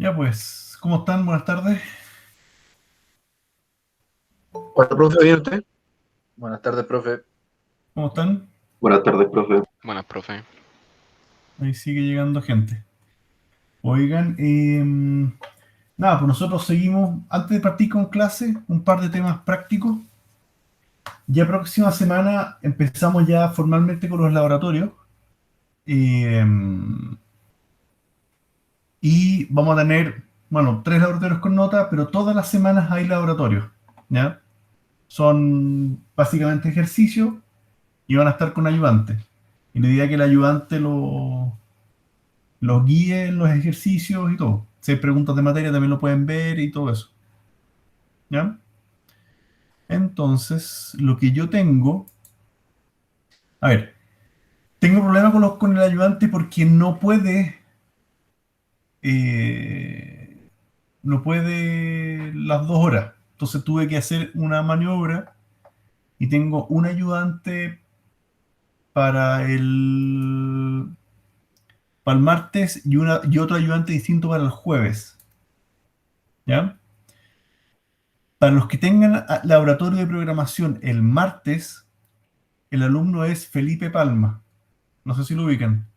Ya pues, ¿cómo están? Buenas tardes. Hola, profe, ¿bien usted? Buenas tardes, profe. ¿Cómo están? Buenas tardes, profe. Buenas, profe. Ahí sigue llegando gente. Oigan, nada, pues nosotros seguimos, antes de partir con clase, un par de temas prácticos. Ya próxima semana empezamos ya formalmente con los laboratorios. Y vamos a tener, bueno, 3 laboratorios con nota, pero todas las semanas hay laboratorios. ¿Ya? Son básicamente ejercicios y van a estar con ayudantes. Y la idea es que el ayudante los guíe en los ejercicios y todo. Si hay preguntas de materia también lo pueden ver y todo eso. ¿Ya? Entonces, lo que yo tengo... A ver, tengo problema con el ayudante porque eh, no puede las 2 horas. Entonces tuve que hacer una maniobra y tengo un ayudante para el martes y otro ayudante distinto para el jueves. ¿Ya? Para los que tengan laboratorio de programación el martes, el alumno es Felipe Palma. No sé si lo ubican.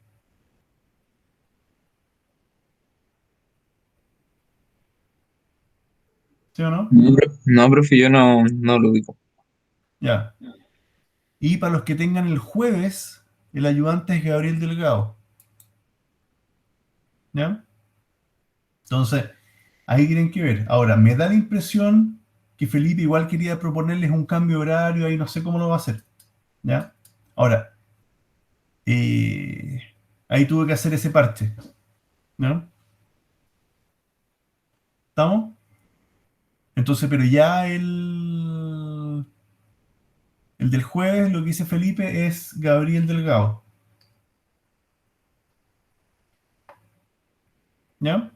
¿Sí o no? No, profe, yo no lo ubico. Ya. Y para los que tengan el jueves, el ayudante es Gabriel Delgado. ¿Ya? Entonces, ahí tienen que ver. Ahora, me da la impresión que Felipe igual quería proponerles un cambio de horario, ahí no sé cómo lo va a hacer. ¿Ya? Ahora, eh, ahí tuve que hacer ese parche. ¿No? ¿Estamos? Entonces, pero ya el del jueves, lo que dice Felipe, es Gabriel Delgado. ¿Ya?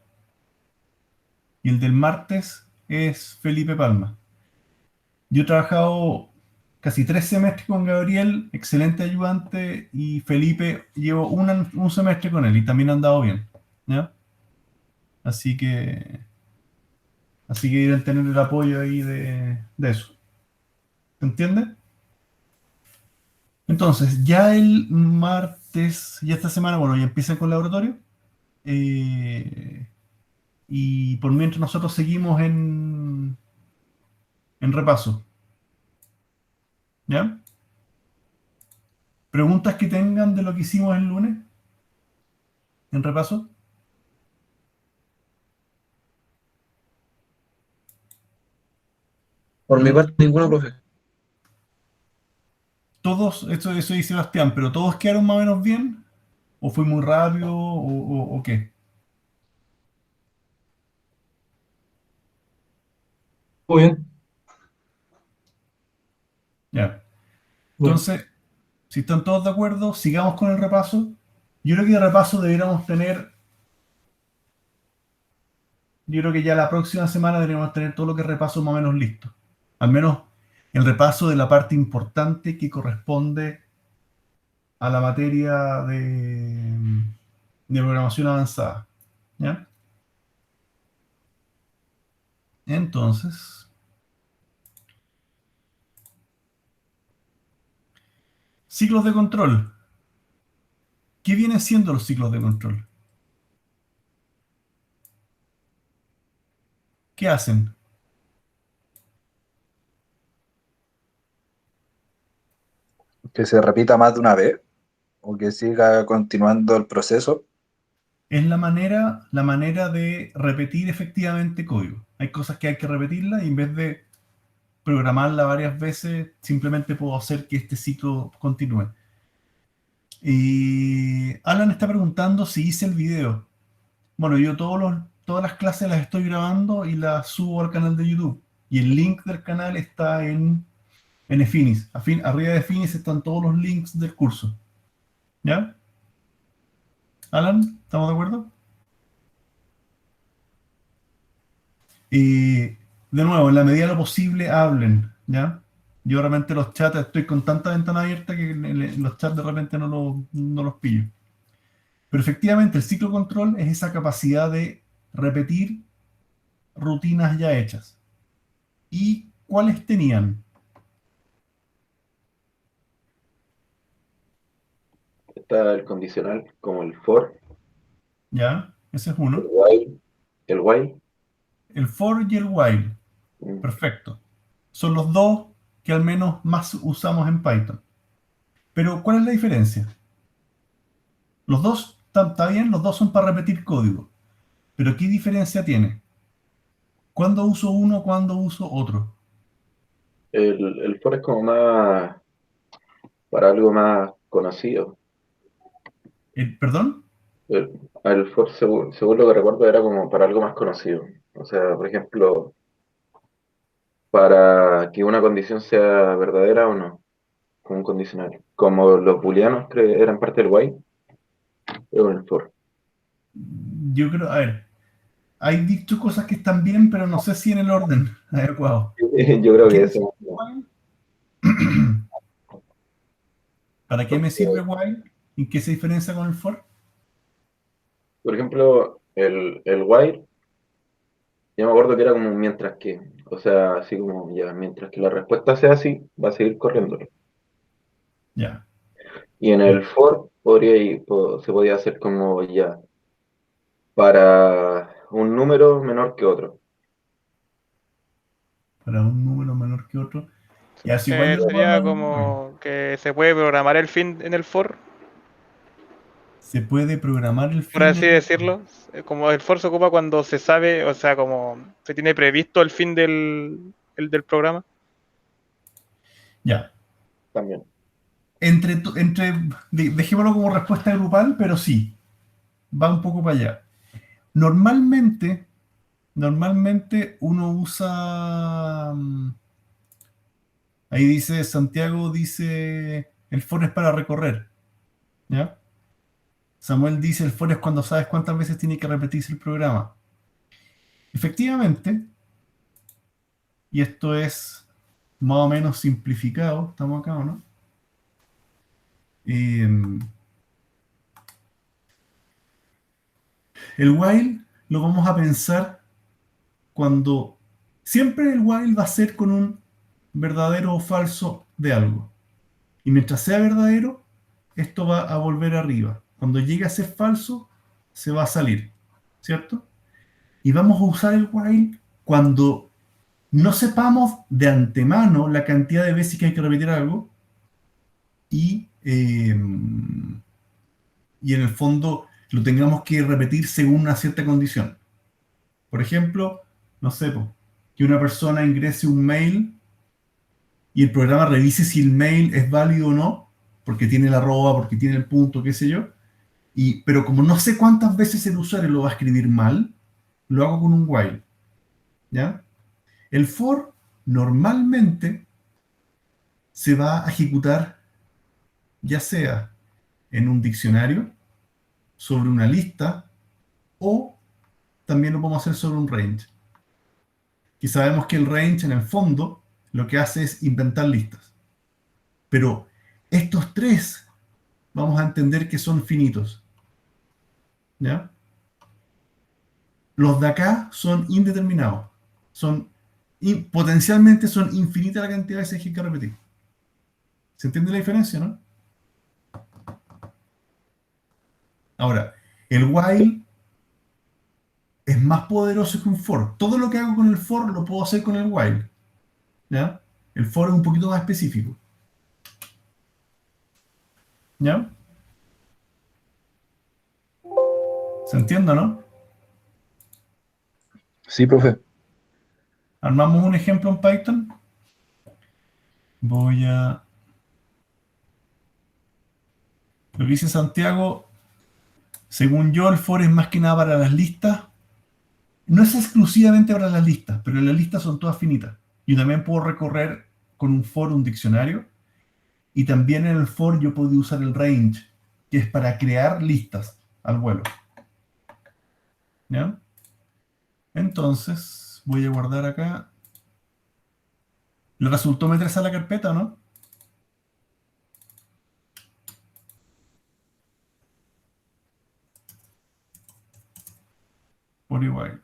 Y el del martes es Felipe Palma. Yo he trabajado casi 3 semestres con Gabriel, excelente ayudante, y Felipe llevo un semestre con él y también ha andado bien. ¿Ya? Así que, así que deben tener el apoyo ahí de eso. ¿Se entiende? Entonces, ya el martes, ya esta semana, bueno, ya empiezan con el laboratorio. eh, y por mientras nosotros seguimos en repaso. ¿Ya? ¿Preguntas que tengan de lo que hicimos el lunes en repaso? Por mi ¿Preguntas? parte, ninguno, profe. Todos, eso dice Sebastián, pero ¿todos quedaron más o menos bien? ¿O fue muy rápido? ¿O qué? Muy bien. Ya. Bueno. Entonces, si están todos de acuerdo, sigamos con el repaso. Yo creo que de repaso deberíamos tener, yo creo que ya la próxima semana deberíamos tener todo lo que es repaso más o menos listo. Al menos el repaso de la parte importante que corresponde a la materia de programación avanzada. ¿Ya? Entonces, ciclos de control. ¿Qué vienen siendo los ciclos de control? ¿Qué hacen? Que se repita más de una vez o que siga continuando el proceso. Es la manera de repetir efectivamente código. Hay cosas que hay que repetirlas y en vez de programarla varias veces, simplemente puedo hacer que este ciclo continúe. Y Alan está preguntando si hice el video. Bueno, yo todas las clases las estoy grabando y las subo al canal de YouTube. Y el link del canal está en Efinis. Arriba de Efinis están todos los links del curso. ¿Ya? Alan, ¿estamos de acuerdo? Y de nuevo, en la medida de lo posible, hablen, ¿ya? Yo realmente los chats, estoy con tanta ventana abierta que los chats de repente no los pillo. Pero efectivamente, el ciclo control es esa capacidad de repetir rutinas ya hechas. ¿Y cuáles tenían? Está el condicional, como el for, ¿Ya? Ese es el uno. while, el while. El for y el while. Mm. Perfecto. Son los dos que al menos más usamos en Python. Pero, ¿cuál es la diferencia? Los dos, está bien, los dos son para repetir código. Pero, ¿qué diferencia tiene? ¿Cuándo uso uno, cuándo uso otro? El for es como más, para algo más conocido. ¿Perdón? El for, según lo que recuerdo, era como para algo más conocido. O sea, por ejemplo, para que una condición sea verdadera o no, con un condicional. Como los booleanos eran parte del while, es el for. Yo creo, a ver, hay dicho cosas que están bien, pero no sé si en el orden adecuado. Yo creo ¿Qué que me eso. sirve while? ¿Para qué me Porque, sirve while? ¿Y qué se diferencia con el for? por ejemplo, el while, yo me acuerdo que era como mientras que. O sea, así como ya, mientras que la respuesta sea así, va a seguir corriendo. Ya, Y en el ya. for se podía hacer como ya, para un número menor que otro. Para un número menor que otro. Ya, si igual yo lo puedo Sería hablar de while. como que se puede programar el fin en el for, Se puede programar el por fin así en el for. decirlo. Como el for se ocupa cuando se sabe, o sea, como se tiene previsto el fin del programa. Ya. También. Dejémoslo como respuesta grupal, pero sí, va un poco para allá. Normalmente uno usa, ahí dice, Santiago dice, el for es para recorrer, ¿ya? Samuel dice, el for es cuando sabes cuántas veces tiene que repetirse el programa. Efectivamente, y esto es más o menos simplificado, ¿estamos acá o no? Eh, el while lo vamos a pensar cuando siempre el while va a ser con un verdadero o falso de algo. Y mientras sea verdadero, esto va a volver arriba. Cuando llegue a ser falso, se va a salir, ¿cierto? Y vamos a usar el while cuando no sepamos de antemano la cantidad de veces que hay que repetir algo y, y en el fondo lo tengamos que repetir según una cierta condición. Por ejemplo, no sé, que una persona ingrese un mail y el programa revise si el mail es válido o no, porque tiene la arroba, porque tiene el punto, qué sé yo. Pero como no sé cuántas veces el usuario lo va a escribir mal, lo hago con un while. ¿Ya? El for normalmente se va a ejecutar ya sea en un diccionario, sobre una lista, o también lo podemos hacer sobre un range. Y sabemos que el range en el fondo lo que hace es inventar listas. Pero estos tres vamos a entender que son finitos. ¿Ya? Los de acá son indeterminados. Potencialmente son infinitas la cantidad de veces que hay que repetir. ¿Se entiende la diferencia, no? Ahora, el while es más poderoso que un for. Todo lo que hago con el for lo puedo hacer con el while. ¿Ya? El for es un poquito más específico. ¿Ya? ¿Se entiende, no? Sí, profe. Armamos un ejemplo en Python. Voy a... Lo que dice Santiago, según yo, el for es más que nada para las listas. No es exclusivamente para las listas, pero las listas son todas finitas. Yo también puedo recorrer con un for un diccionario y también en el for yo puedo usar el range, que es para crear listas al vuelo. ¿Ya? Entonces, voy a guardar acá. ¿Le resultó meterse a la carpeta, no? For y while.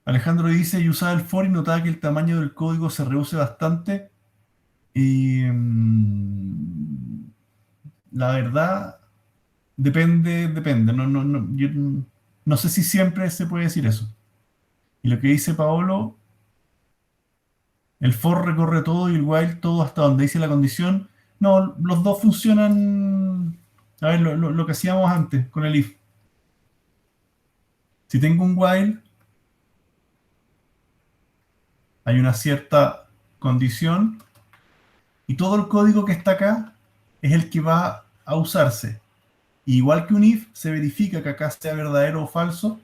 Alejandro dice, yo usaba el for y notaba que el tamaño del código se reduce bastante. Y la verdad, depende. Yo no sé si siempre se puede decir eso. Y lo que dice Paolo, el for recorre todo y el while todo hasta donde dice la condición. No, los dos funcionan. A ver, lo que hacíamos antes con el if. Si tengo un while, hay una cierta condición y todo el código que está acá es el que va a usarse. Igual que un if, se verifica que acá sea verdadero o falso,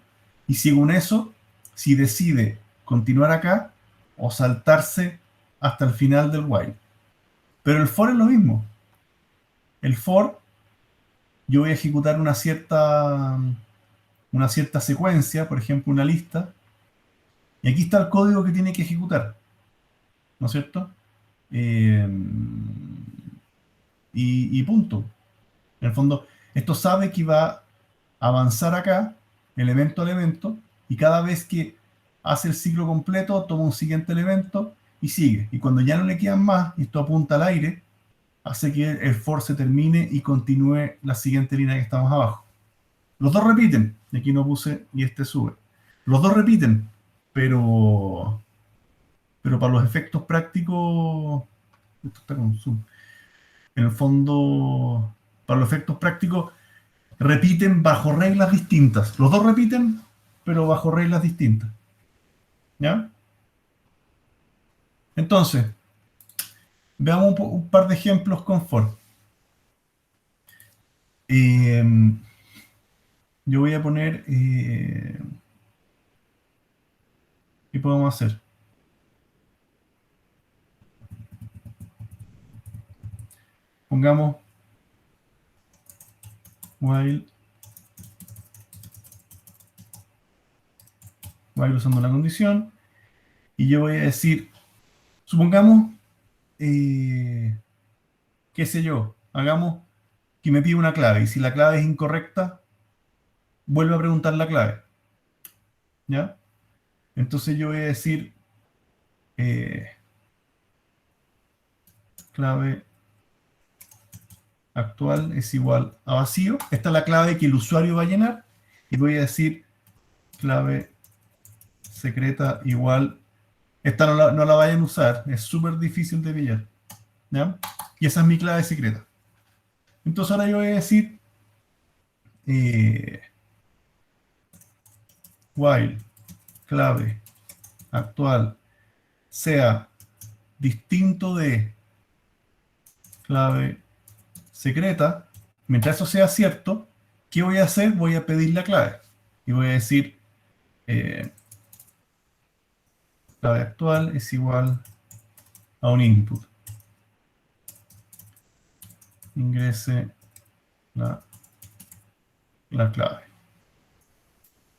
y según eso, si decide continuar acá o saltarse hasta el final del while. Pero el for es lo mismo. El for, yo voy a ejecutar una cierta secuencia, por ejemplo, una lista, y aquí está el código que tiene que ejecutar, ¿no es cierto? Y punto. En el fondo, esto sabe que va a avanzar acá, elemento a elemento, y cada vez que hace el ciclo completo, toma un siguiente elemento y sigue. Y cuando ya no le quedan más, y esto apunta al aire, hace que el for se termine y continúe la siguiente línea que estamos abajo. Los dos repiten, y aquí no puse y este sube. Los dos repiten, pero para los efectos prácticos, esto está con zoom. En el fondo, para los efectos prácticos, repiten bajo reglas distintas. Los dos repiten, pero bajo reglas distintas. ¿Ya? Entonces, veamos un par de ejemplos con for. Yo voy a poner... ¿qué podemos hacer? Pongamos while usando la condición, y yo voy a decir, supongamos, qué sé yo, hagamos que me pida una clave, y si la clave es incorrecta, vuelve a preguntar la clave. ¿Ya? Entonces yo voy a decir clave actual es igual a vacío. Esta es la clave que el usuario va a llenar, y voy a decir clave secreta igual. Esta no la vayan a usar, es súper difícil de pillar. ¿Ya? Y esa es mi clave secreta. Entonces ahora yo voy a decir while clave actual sea distinto de clave secreta. Mientras eso sea cierto, ¿qué voy a hacer? Voy a pedir la clave y voy a decir clave actual es igual a un input. Ingrese la clave.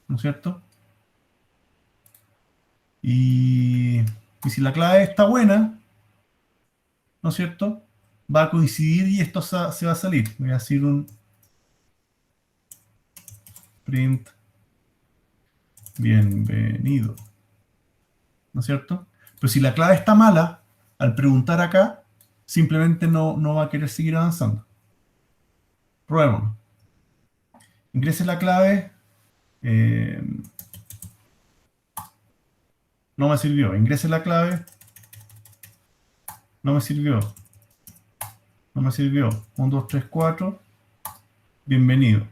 ¿No es cierto? Y si la clave está buena, ¿no es cierto? Va a coincidir y esto se va a salir. Voy a decir un print bienvenido. ¿No es cierto? Pero si la clave está mala, al preguntar acá, simplemente no va a querer seguir avanzando. Probémoslo. Ingrese la clave. No me sirvió. Ingrese la clave. No me sirvió. No me sirvió. 1, 2, 3, 4. Bienvenido.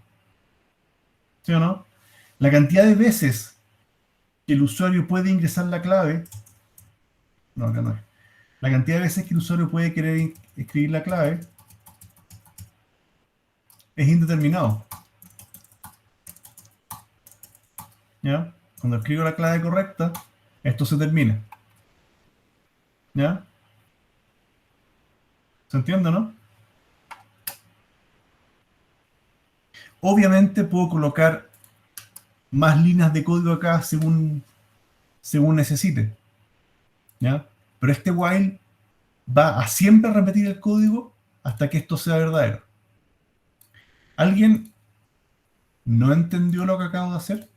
¿Sí o no? La cantidad de veces que el usuario puede ingresar la clave. No, acá no es. La cantidad de veces que el usuario puede querer escribir la clave es indeterminado. ¿Ya? Cuando escribo la clave correcta, esto se termina. ¿Ya? ¿Se entiende, no? Obviamente puedo colocar más líneas de código acá según necesite. ¿Ya? Pero este while va a siempre repetir el código hasta que esto sea verdadero. ¿Alguien ¿No entendió lo que acabo de hacer?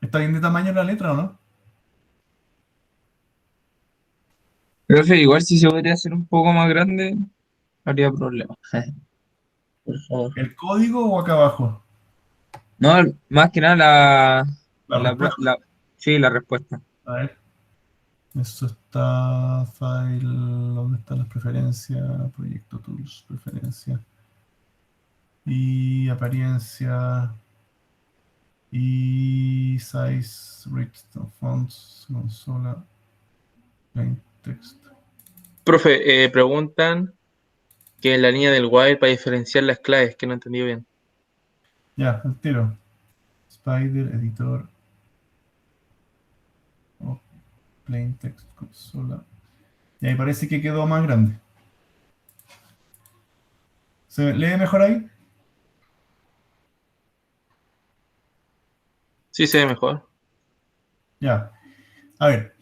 ¿Está bien de tamaño la letra o no? Profe, igual si se podría hacer un poco más grande, habría problema. Por favor. ¿El código o acá abajo? No, más que nada La respuesta. sí, la respuesta. A ver. Eso está file. ¿Dónde están las preferencias? Proyecto tools, preferencias. Y apariencia. Y size, redstone fonts, consola, plain text. Profe, preguntan que en la línea del while para diferenciar las claves, que no entendí bien. Ya, el tiro. Spider, editor. Oh, plain text, consola. Y ahí parece que quedó más grande. ¿Se lee mejor ahí? Sí, se ve mejor. Ya. A ver.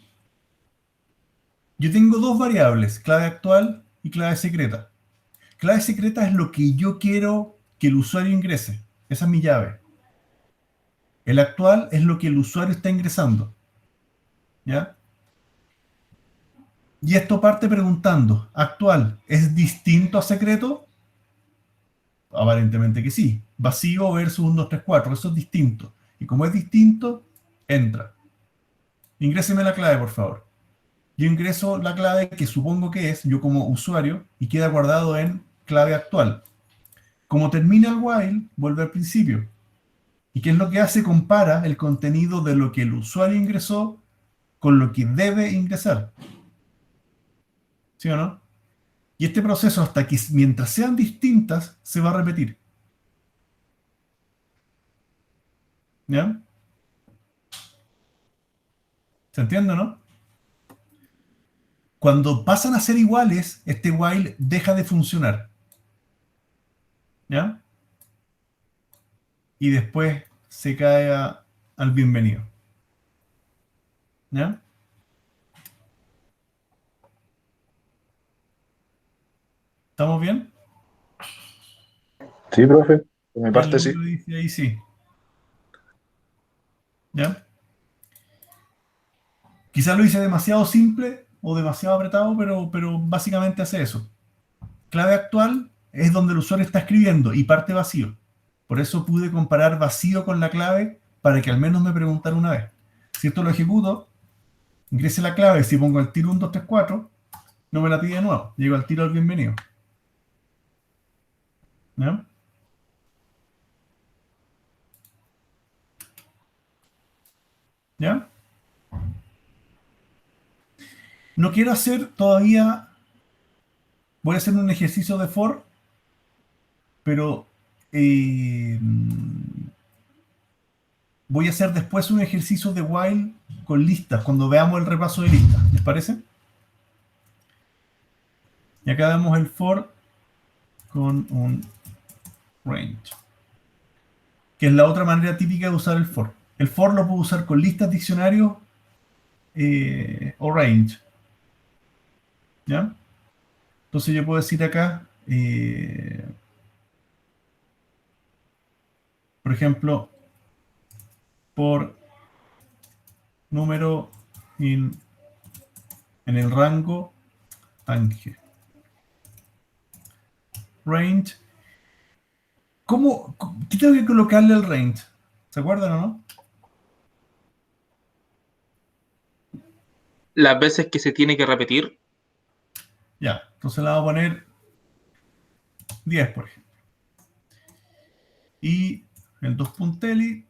Yo tengo dos variables, clave actual y clave secreta. Clave secreta es lo que yo quiero que el usuario ingrese. Esa es mi llave. El actual es lo que el usuario está ingresando. ¿Ya? Y esto parte preguntando, ¿actual es distinto a secreto? Aparentemente que sí. Vacío versus 1, 2, 3, 4. Eso es distinto. Y como es distinto, entra. Ingréseme la clave, por favor. Yo ingreso la clave que supongo que es, yo como usuario, y queda guardado en clave actual. Como termina el while, vuelve al principio. ¿Y qué es lo que hace? Compara el contenido de lo que el usuario ingresó con lo que debe ingresar. ¿Sí o no? Y este proceso, hasta que mientras sean distintas, se va a repetir. ¿Ya? ¿Se entiende, no? Cuando pasan a ser iguales, este while deja de funcionar. ¿Ya? Y después se cae al bienvenido. ¿Ya? ¿Estamos bien? Sí, profe, por mi Ya, el parte sí. libro dice ahí sí. ¿Ya? Quizás lo hice demasiado simple o demasiado apretado, pero básicamente hace eso. Clave actual es donde el usuario está escribiendo y parte vacío. Por eso pude comparar vacío con la clave para que al menos me preguntara una vez. Si esto lo ejecuto, ingrese la clave, si pongo el tiro 1, 2, 3, 4, no me la pide de nuevo. Llego al tiro al bienvenido. ¿Ya? ¿Ya? No quiero hacer todavía, voy a hacer un ejercicio de for, pero voy a hacer después un ejercicio de while con listas, cuando veamos el repaso de listas. ¿Les parece? Y acá damos el for con un range, que es la otra manera típica de usar el for. El for lo puedo usar con listas, diccionarios o range. ¿Ya? Entonces yo puedo decir acá, por ejemplo, por número en el rango tange. Range. ¿Qué tengo que colocarle al range? ¿Se acuerdan o no? Las veces que se tiene que repetir, Ya, entonces le vamos a poner 10, por ejemplo. Y el 2.eli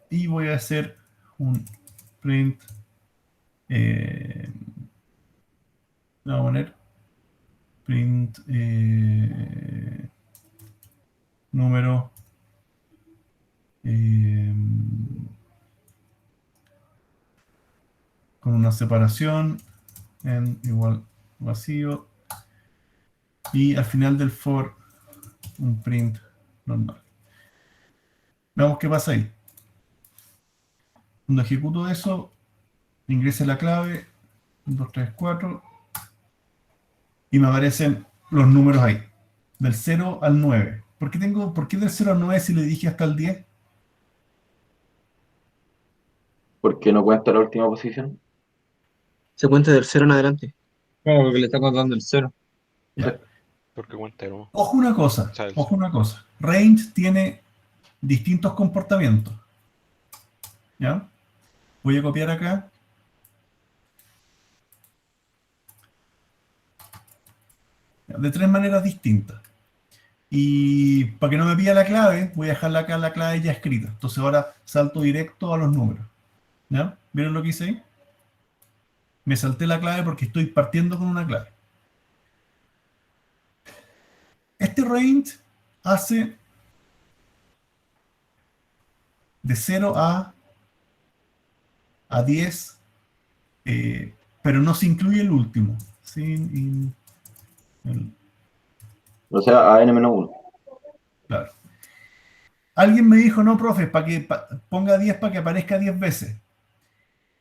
y voy a hacer un print. Le vamos a poner print número eh, con una separación en igual vacío y al final del for un print normal. Veamos qué pasa ahí. Cuando ejecuto eso, ingrese la clave, 1, 2, 3, 4, y me aparecen los números ahí, del 0 al 9. ¿Por qué del 0 al 9 si le dije hasta el 10? Porque no cuenta la última posición. Se cuenta del 0 en adelante. Claro, porque le está contando el cero. Ya. Porque cuenta el uno. Ojo una cosa, O sea, el- ojo una cosa. Range tiene distintos comportamientos. ¿Ya? Voy a copiar acá. De tres maneras distintas. Y para que no me pida la clave, voy a dejar acá la clave ya escrita. Entonces ahora salto directo a los números. ¿Ya? ¿Vieron lo que hice ahí? Me salté la clave porque estoy partiendo con una clave. Este range hace de 0 a 10, pero no se incluye el último. O sea, a n-1. Claro. Alguien me dijo, no, profe, para que ponga 10 para que aparezca 10 veces.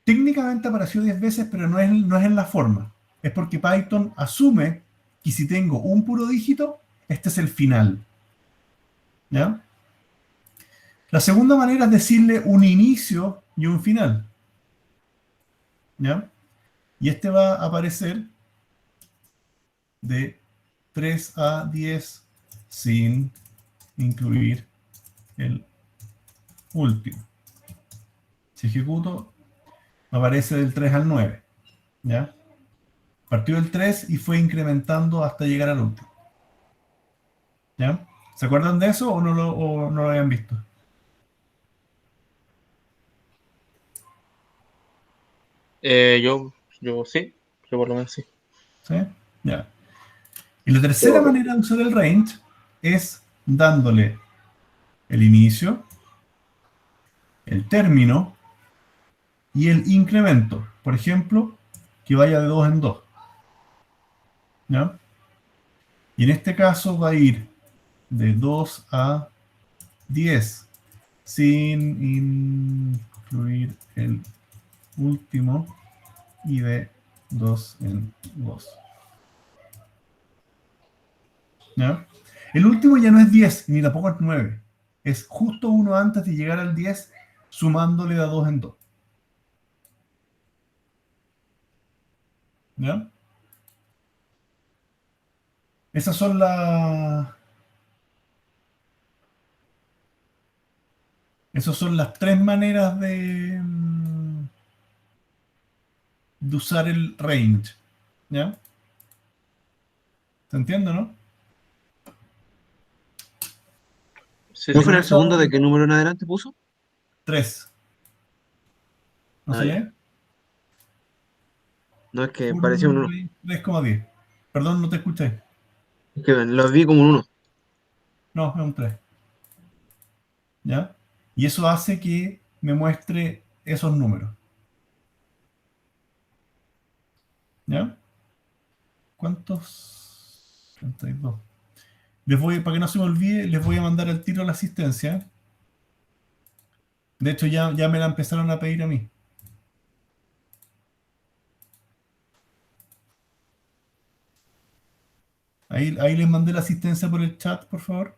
Técnicamente apareció 10 veces, pero no es en la forma. Es porque Python asume que si tengo un puro dígito, este es el final. ¿Ya? La segunda manera es decirle un inicio y un final. ¿Ya? Y este va a aparecer de 3 a 10 sin incluir el último. Si ejecuto, aparece del 3 al 9. ¿Ya? Partió del 3 y fue incrementando hasta llegar al último. ¿Ya? ¿Se acuerdan de eso o no lo habían visto? Yo sí, yo por lo menos sí. ¿Sí? Ya. Y la tercera Ok. manera de usar el range es dándole el inicio, el término y el incremento. Por ejemplo, que vaya de 2 en 2. ¿Ya? Y en este caso va a ir de 2 a 10 sin incluir el último y de 2 en 2. ¿Ya? El último ya no es 10 ni tampoco es 9. Es justo uno antes de llegar al 10 sumándole de 2 en 2. ¿Ya? Esas son esas son las tres maneras de usar el range. ¿Ya? ¿Se entiende, no? Sí, ¿No sí. fue en el segundo de qué número en adelante puso? 3. ¿No Ah, se ya. lee? No, es que Puro parecía un número 1. ahí, 3,10. Perdón, no te escuché. Es que lo vi como un 1. No, es un 3. ¿Ya? Y eso hace que me muestre esos números. ¿Ya? ¿Cuántos? 32. Para que no se me olvide, les voy a mandar al tiro la asistencia. De hecho, ya me la empezaron a pedir a mí. Ahí les mandé la asistencia por el chat, por favor.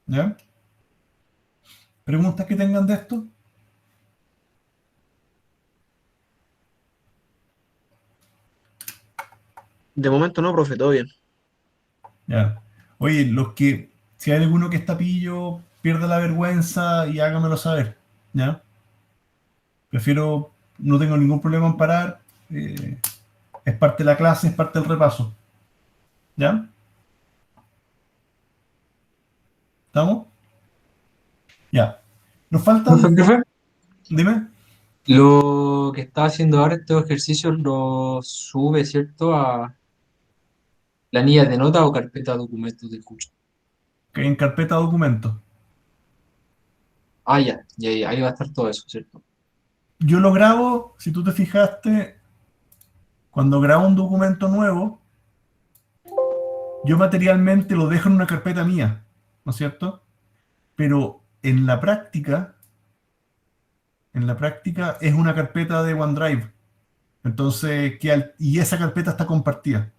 ¿Ya? ¿Preguntas que tengan de esto? De momento no, profe, todo bien. Ya. Oye, si hay alguno que está pillo, pierda la vergüenza y hágamelo saber. ¿Ya? No tengo ningún problema en parar. Es parte de la clase, es parte del repaso. ¿Ya? ¿Estamos? Ya. Nos Profe, faltan. profe, Dime. lo que está haciendo ahora estos ejercicios lo sube, ¿cierto? A planillas de nota o carpeta de documentos de curso. Que en carpeta documentos. Ah, ya, ahí va a estar todo eso, ¿cierto? Yo lo grabo, si tú te fijaste, Cuando grabo un documento nuevo, yo materialmente lo dejo en una carpeta mía, ¿no es cierto? Pero en la práctica es una carpeta de OneDrive. Entonces, y esa carpeta está compartida.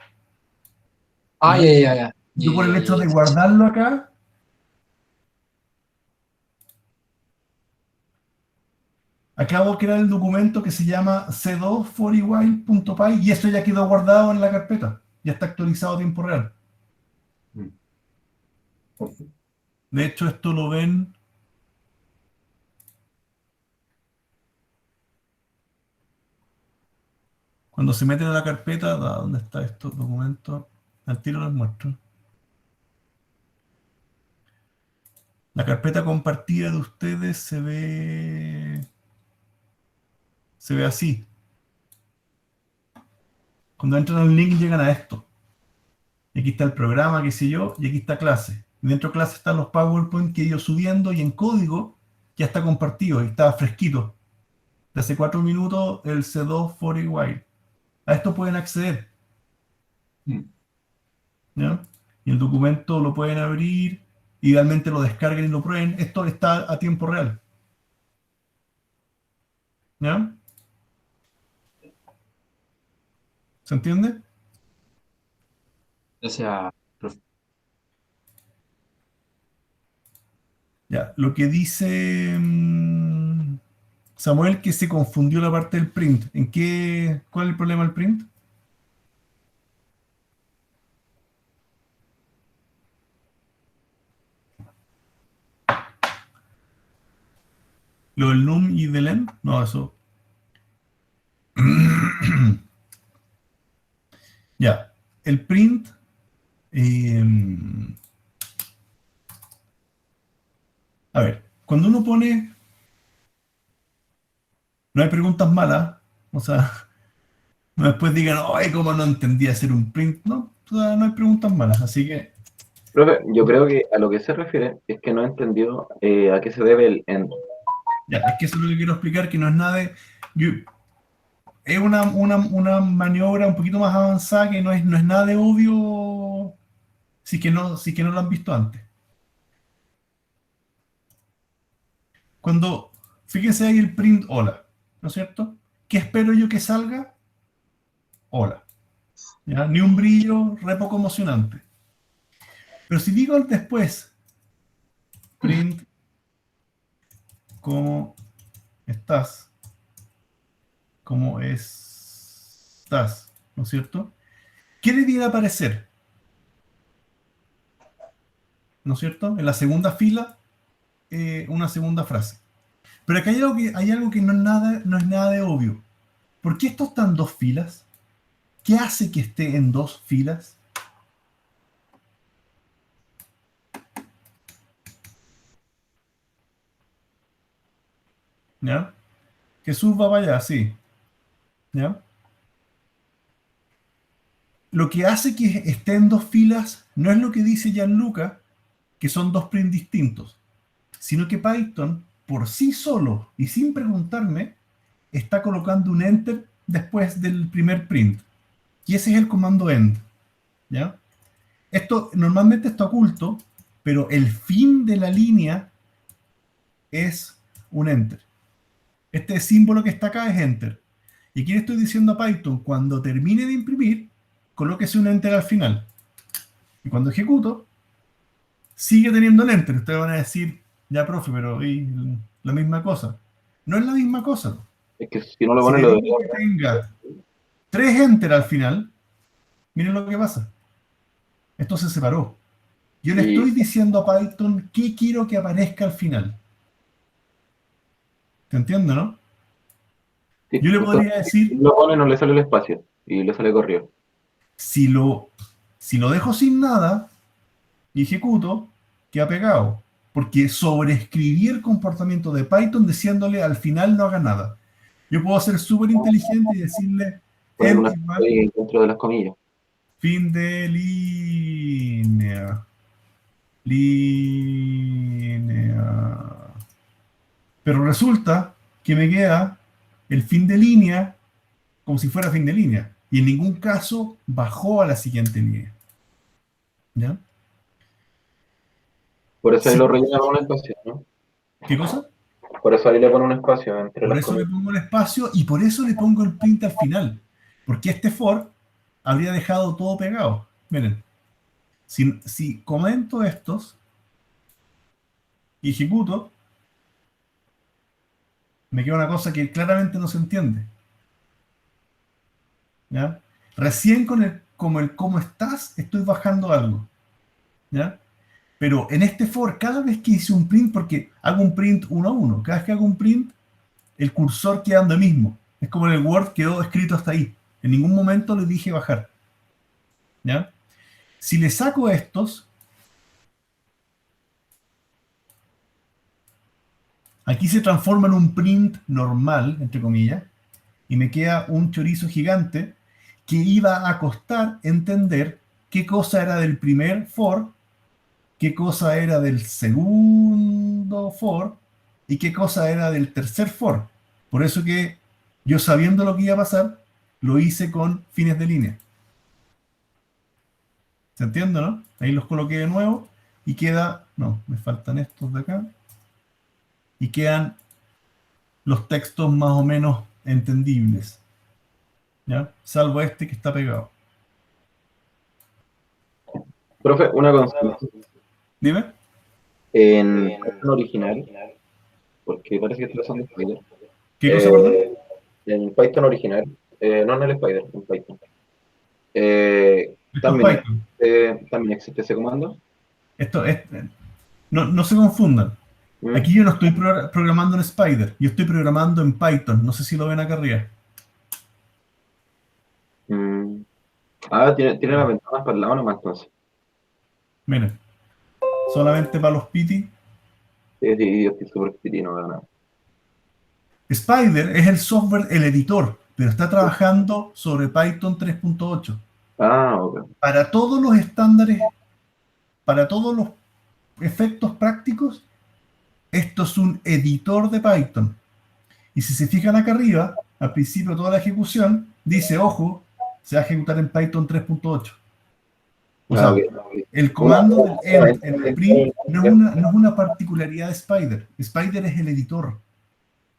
Ah, ¿Ya? ya, ya, ya. Yo por el Ya, hecho ya, de ya. guardarlo acá, acabo de crear el documento que se llama c2forey.py y eso ya quedó guardado en la carpeta. Ya está actualizado a tiempo real. De hecho, esto lo ven. Cuando se meten a la carpeta, ¿dónde está estos documentos? Al tiro les muestro. La carpeta compartida de ustedes se ve así. Cuando entran al link llegan a esto. Y aquí está el programa, qué sé yo, y aquí está clase. Y dentro de clase están los PowerPoint que he ido subiendo y en código ya está compartido y está fresquito. De hace 4 minutos el C2 for Wild. A esto pueden acceder. ¿Ya? Y el documento lo pueden abrir, idealmente lo descarguen y lo prueben. Esto está a tiempo real. ¿Ya? ¿Se entiende? Gracias, profe. Ya, lo que dice Samuel que se confundió la parte del print. ¿Cuál es el problema del print? ¿Lo del num y del end? No, eso. Ya, el print. A ver, cuando uno pone. No hay preguntas malas. O sea, no después digan, ay, cómo no entendí hacer un print. No, o sea, no hay preguntas malas. Así que, Profe, yo creo que a lo que se refiere es que no he entendido a qué se debe el end. ya, es que eso es lo que quiero explicar, que no es nada de. Es una maniobra un poquito más avanzada que no es nada de obvio si que no lo han visto antes. Cuando, fíjense ahí el print hola, ¿no es cierto? ¿Qué espero yo que salga? Hola. ¿Ya? Ni un brillo, re poco emocionante. Pero si digo después, print, ¿cómo estás? ¿Cómo estás? ¿No es cierto? ¿Qué debiera aparecer? ¿No es cierto? En la segunda fila, una segunda frase. Pero acá hay algo que no es nada de obvio. ¿Por qué esto está en dos filas? ¿Qué hace que esté en dos filas? ¿Ya? Jesús va para allá, sí. ¿Ya? Lo que hace que esté en dos filas no es lo que dice Gianluca, que son dos prints distintos, sino que Python, por sí solo y sin preguntarme, está colocando un enter después del primer print. Y ese es el comando end. ¿Ya? Normalmente está oculto, pero el fin de la línea es un enter. Este símbolo que está acá es enter. Y aquí le estoy diciendo a Python, cuando termine de imprimir, colóquese un enter al final. Y cuando ejecuto, sigue teniendo el enter. Ustedes van a decir, ya profe, pero ¿y la misma cosa? No es la misma cosa. Es que si no lo Si ponen, le lo digo que tenga 3 enter al final, miren lo que pasa. Esto se separó. Yo le y estoy diciendo a Python qué quiero que aparezca al final. ¿Te entiende, no? si Yo le podría si decir, lo pone, no le sale el espacio y le sale corrido. si lo dejo sin nada y ejecuto, queda pegado. Porque sobreescribí el comportamiento de Python diciéndole al final no haga nada. Yo puedo ser súper inteligente y decirle Poner end una igual ahí dentro de las comillas. fin de línea. Línea. Pero resulta que me queda el fin de línea como si fuera fin de línea. y en ningún caso bajó a la siguiente línea. ¿Ya? Por eso ahí Sí. lo rellena con un espacio, ¿no? ¿Qué cosa? Por eso ahí le pone un espacio entre Por las eso le comillas. pongo el espacio y por eso le pongo el print al final. Porque este for habría dejado todo pegado. Miren, si comento estos y ejecuto, me queda una cosa que claramente no se entiende. ¿Ya? Recién con el cómo estás, estoy bajando algo. ¿Ya? Pero en este for, cada vez que hice un print, porque hago un print uno a uno, cada vez que hago un print, el cursor queda donde mismo. Es como en el Word quedó escrito hasta ahí. En ningún momento le dije bajar. ¿Ya? Si le saco estos, aquí se transforma en un print normal, entre comillas, y me queda un chorizo gigante que iba a costar entender qué cosa era del primer for, qué cosa era del segundo for y qué cosa era del tercer for. Por eso que yo, sabiendo lo que iba a pasar, lo hice con fines de línea. ¿Se entiende, no? Ahí los coloqué de nuevo y queda... No, me faltan estos de acá. Y quedan los textos más o menos entendibles. ¿Ya? Salvo este que está pegado. Profe, una consulta. Dime. En Python original, porque parece que estoy usando Spider. ¿Qué cosa, perdón? En Python original, no en el Spider, en Python. Esto es Python. También existe ese comando. Esto es... No se confundan. ¿Mm? Aquí yo no estoy programando en Spider. Yo estoy programando en Python. No sé si lo ven acá arriba. Mm. Tiene las ventanas para el lado nomás entonces. Miren. Solamente para los piti. Sí, yo estoy súper piti, no veo nada. Spider es el software, el editor, pero está trabajando sobre Python 3.8. Ok. Para todos los estándares, para todos los efectos prácticos, esto es un editor de Python. Y si se fijan acá arriba, al principio de toda la ejecución, dice, ojo, se va a ejecutar en Python 3.8. O sea, Ok. el comando del end en el print no es una particularidad de Spider. Spider es el editor.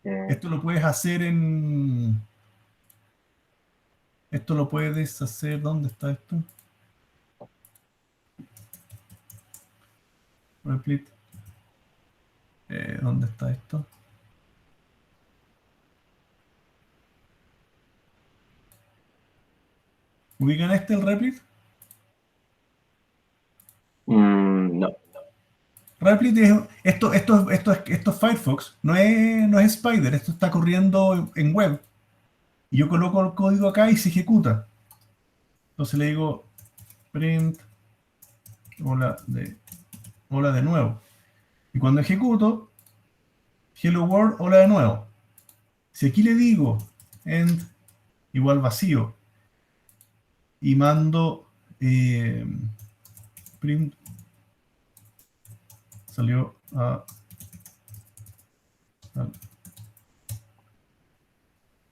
Esto lo puedes hacer en... Esto lo puedes hacer... ¿Dónde está esto? Replit. ¿Dónde está esto? ¿Ubican el replit? No. Replit es... Esto es Firefox. No es Spider. Esto está corriendo en web. Y yo coloco el código acá y se ejecuta. Entonces le digo print hola de nuevo. Y cuando ejecuto, hello world, hola de nuevo. Si aquí le digo end igual vacío y mando print, salió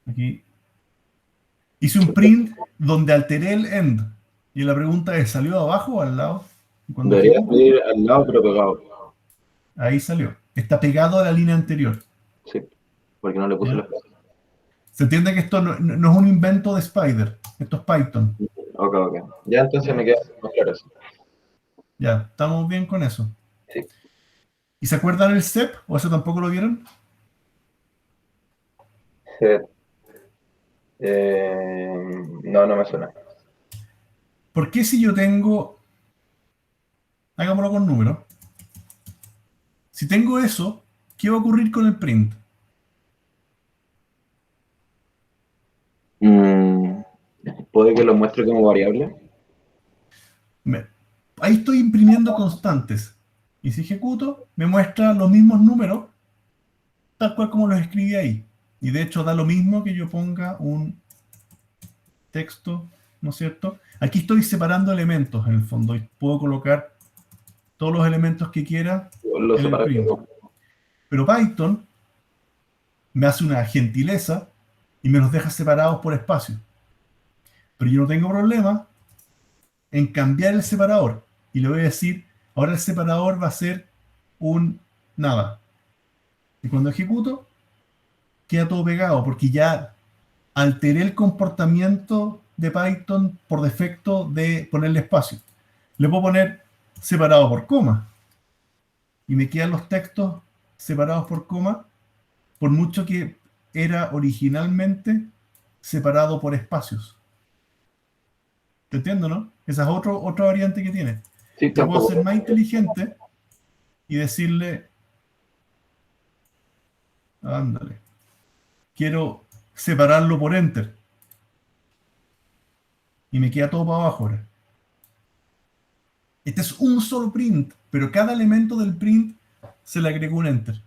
aquí. Hice un print donde alteré el end. Y la pregunta es, ¿salió abajo o al lado? Y cuando Debería ejecuto, salir al lado, pero pegado. ahí salió. Está pegado a la línea anterior. Sí, porque no le puse ¿Ya? los espacio. Se entiende que esto no es un invento de Spider. Esto es Python. Ok. Ya entonces me queda más claro eso. Ya, estamos bien con eso. Sí. ¿Y se acuerdan el step? ¿O eso tampoco lo vieron? No me suena. ¿Por qué si yo tengo... Hagámoslo con números. Si tengo eso, ¿qué va a ocurrir con el print? ¿Puede que lo muestre como variable? Ahí estoy imprimiendo constantes. Y si ejecuto, me muestra los mismos números, tal cual como los escribí ahí. Y de hecho da lo mismo que yo ponga un texto, ¿no es cierto? Aquí estoy separando elementos en el fondo y puedo colocar todos los elementos que quiera Lo en el separé. print. Pero Python me hace una gentileza y me los deja separados por espacio. Pero yo no tengo problema en cambiar el separador. Y le voy a decir, ahora el separador va a ser un nada. Y cuando ejecuto, queda todo pegado, porque ya alteré el comportamiento de Python por defecto de ponerle espacio. Le puedo poner separado por coma, y me quedan los textos separados por coma, por mucho que era originalmente separado por espacios. ¿Te entiendo, no? Esa es otra variante que tiene. Sí, Yo puedo tampoco. ser más inteligente y decirle, ándale, quiero separarlo por enter. Y me queda todo para abajo ahora. Este es un solo print, pero cada elemento del print se le agregó un enter.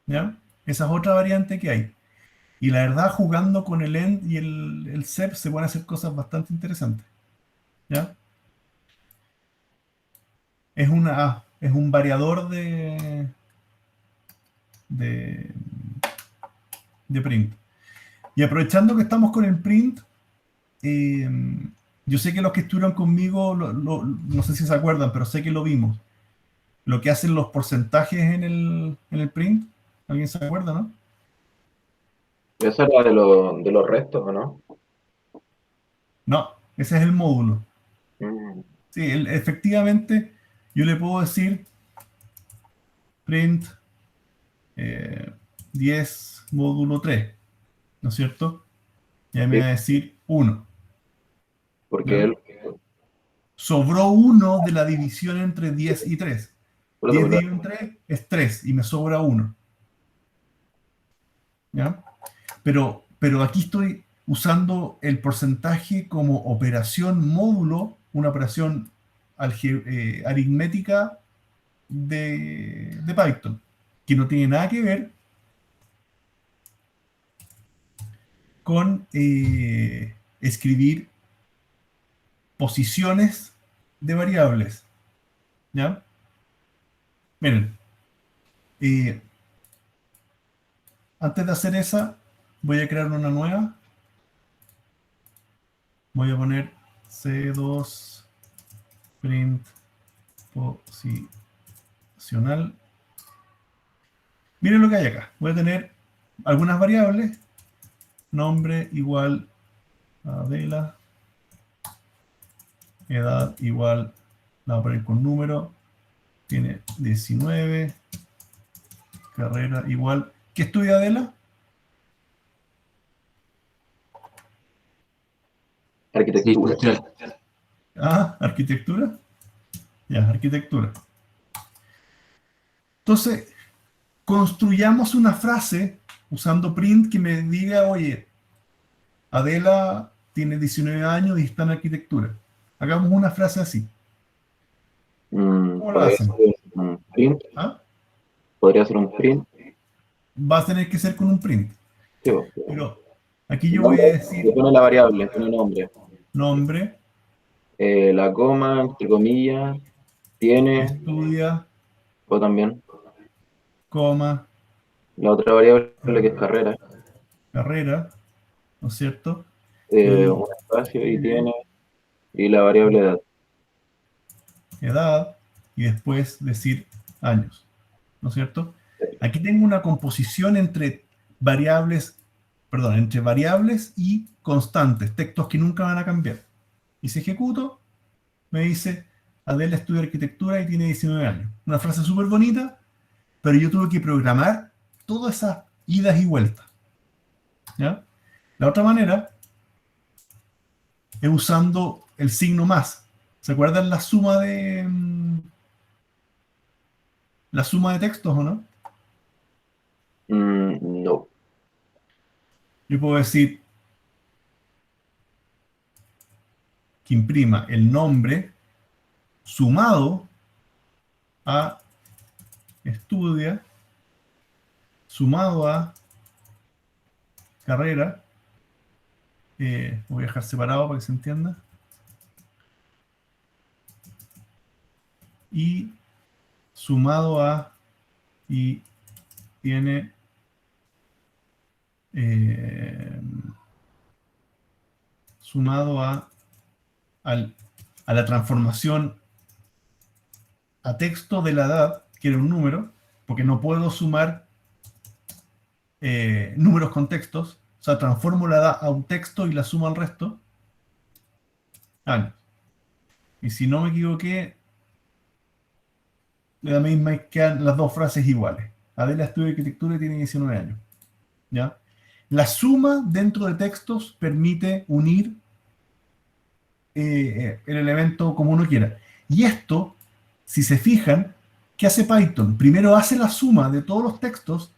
¿Ya? Esa es otra variante que hay. Y la verdad, jugando con el end y el sep se pueden hacer cosas bastante interesantes. ¿Ya? Es un variador de, de print. Y aprovechando que estamos con el print, eh, yo sé que los que estuvieron conmigo, no sé si se acuerdan, pero sé que lo vimos. Lo que hacen los porcentajes en el print. ¿Alguien se acuerda, no? Esa era de los restos, ¿o no? No, ese es el módulo. Mm, Sí, efectivamente, yo le puedo decir print 10 módulo 3, ¿no es cierto? Y ahí me sí, va a decir 1. porque ¿Ya? él, Sobró 1 de la división entre 10 y 3. por eso, 10 dividido en 3 es 3 y me sobra 1. ¿Ya? Pero aquí estoy usando el porcentaje como operación módulo, una operación aritmética de Python, que no tiene nada que ver con escribir posiciones de variables. ¿Ya? Miren, eh, antes de hacer esa, voy a crear una nueva. Voy a poner C2 print posicional. Miren lo que hay acá. Voy a tener algunas variables. Nombre igual a Adela. Edad igual, la voy a poner con número. Tiene 19. Carrera igual. ¿Qué estudia Adela? arquitectura. Industrial. Ah, arquitectura. Ya, arquitectura. Entonces, construyamos una frase usando print que me diga, oye, Adela tiene 19 años y está en arquitectura. Hagamos una frase así. ¿Cómo la Podría hacen? ser un print, ¿Ah? podría ser un print. Va a tener que ser con un print. Sí, po. Pero aquí El yo voy nombre, a le decir pone la variable, pone nombre. nombre, La coma, entre comillas, tiene, estudia, o también coma, la otra variable que es carrera, carrera, ¿no es cierto? Y un espacio y tiene, y la variable edad. edad, y después decir años, ¿no es cierto? Aquí tengo una composición entre entre variables y constantes, textos que nunca van a cambiar. Y si ejecuto, me dice, Adela estudia arquitectura y tiene 19 años. Una frase súper bonita, pero yo tuve que programar todas esas idas y vueltas. ¿Ya? La otra manera es usando el signo más. ¿Se acuerdan la suma de textos o no? No. Yo puedo decir que imprima el nombre sumado a estudia, sumado a carrera. Voy a dejar separado para que se entienda. Y sumado a, y tiene sumado a la transformación a texto de la edad, que era un número, porque no puedo sumar números con textos, o sea, transformo la edad a un texto y la sumo al resto, años. Y si no me equivoqué, la misma quedan las dos frases iguales. Adela estudia arquitectura y tiene 19 años. ¿Ya? La suma dentro de textos permite unir el elemento como uno quiera. Y esto, si se fijan, ¿qué hace Python? Primero hace la suma de todos los textos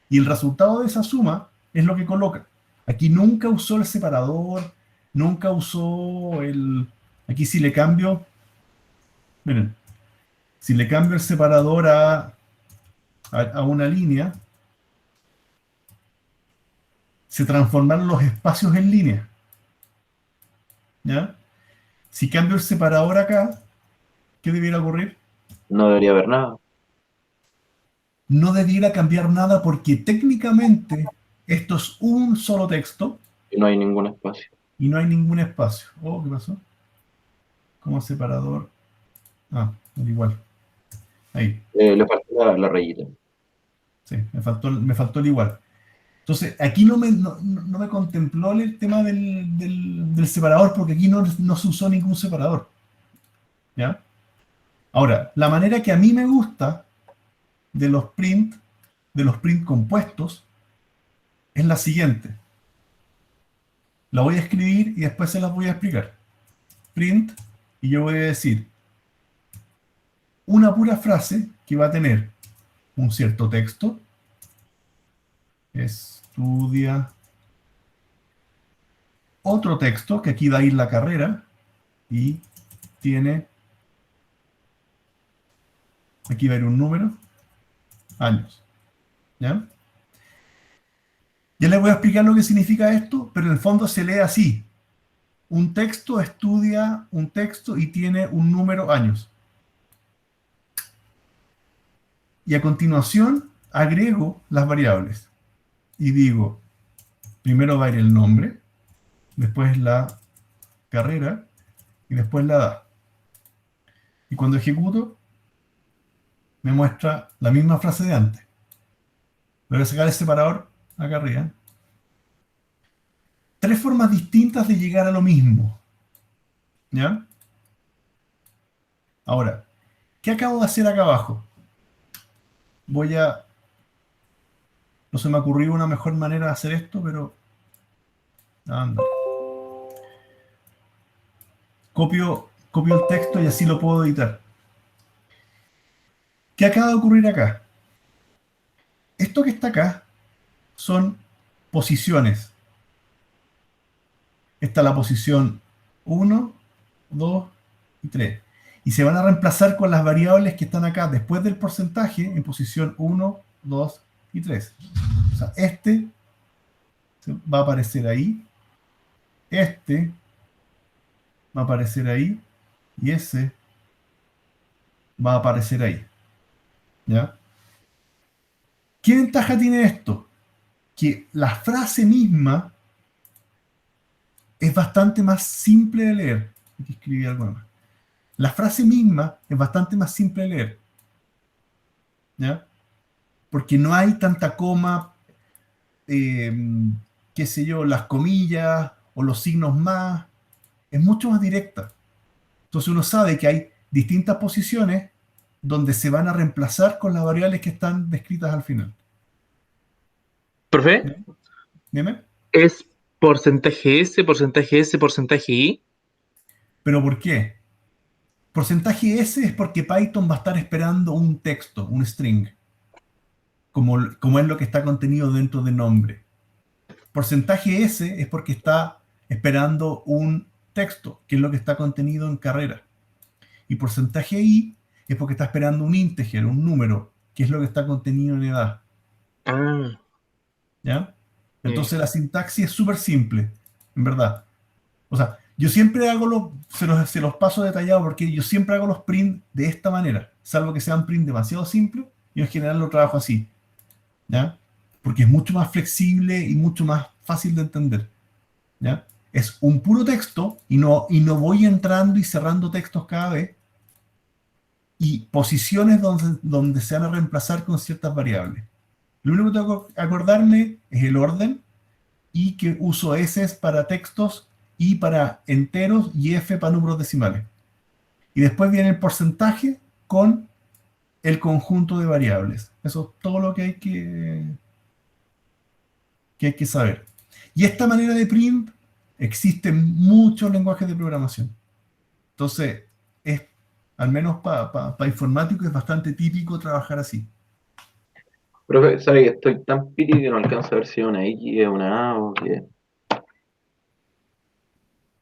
y el resultado de esa suma es lo que coloca. Aquí nunca usó el separador, nunca usó el... Aquí si le cambio... Miren, si le cambio el separador a una línea, se transforman los espacios en línea. ¿Ya? Si cambio el separador acá, ¿qué debiera ocurrir? No debería haber nada. No debiera cambiar nada porque técnicamente esto es un solo texto Y no hay ningún espacio. y no hay ningún espacio. Oh, ¿qué pasó? Como separador. Ah, es igual. Ahí. Le falta la rayita. Sí, me faltó el igual. Entonces, aquí no me contempló el tema del separador porque aquí no se usó ningún separador. ¿Ya? Ahora, la manera que a mí me gusta de los print compuestos es la siguiente. La voy a escribir y después se las voy a explicar. Print, y yo voy a decir una pura frase que va a tener un cierto texto. Estudia otro texto, que aquí va a ir la carrera, y tiene, aquí va a ir un número, años. ¿Ya? Ya les voy a explicar lo que significa esto, pero en el fondo se lee así. Un texto estudia un texto y tiene un número años. Y a continuación agrego las variables. Y digo, primero va a ir el nombre, después la carrera y después la edad. Y cuando ejecuto, me muestra la misma frase de antes. Voy a sacar el separador acá arriba. Tres formas distintas de llegar a lo mismo. ¿Ya? Ahora, ¿qué acabo de hacer acá abajo? No se me ocurrió una mejor manera de hacer esto, pero... Anda. Copio el texto y así lo puedo editar. ¿Qué acaba de ocurrir acá? Esto que está acá son posiciones. Está la posición 1, 2 y 3. Y se van a reemplazar con las variables que están acá después del porcentaje en posición 1, 2 y 3. O sea, este va a aparecer ahí, este va a aparecer ahí y ese va a aparecer ahí. ¿Ya? ¿Qué ventaja tiene esto? Que la frase misma es bastante más simple de leer. Aquí escribí algo más. La frase misma es bastante más simple de leer. ¿Ya? Porque no hay tanta coma, qué sé yo, las comillas o los signos más. Es mucho más directa. Entonces uno sabe que hay distintas posiciones donde se van a reemplazar con las variables que están descritas al final. Profe, ¿Dime? ¿es porcentaje S, porcentaje S, porcentaje I? ¿Pero por qué? Porcentaje S es porque Python va a estar esperando un texto, un string, como es lo que está contenido dentro del nombre. Porcentaje S es porque está esperando un texto, que es lo que está contenido en carrera. Y porcentaje I es porque está esperando un integer, un número, que es lo que está contenido en edad. Ah, ¿Ya? Entonces la sintaxis es súper simple, en verdad. O sea, yo siempre hago se los paso detallado porque yo siempre hago los print de esta manera, salvo que sean print demasiado simples, yo en general lo trabajo así. ¿Ya? Porque es mucho más flexible y mucho más fácil de entender. ¿Ya? es un puro texto y no voy entrando y cerrando textos cada vez, y posiciones donde se van a reemplazar con ciertas variables. Lo único que tengo que acordarme es el orden, y que uso S para textos, I para enteros y F para números decimales. Y después viene el porcentaje con el conjunto de variables. Eso es todo lo que hay que saber. Y esta manera de print existe en muchos lenguajes de programación. Entonces, al menos para informático, es bastante típico trabajar así. Profe, ¿sabe que estoy tan piti que no alcanzo a ver si es una X, es una A o qué?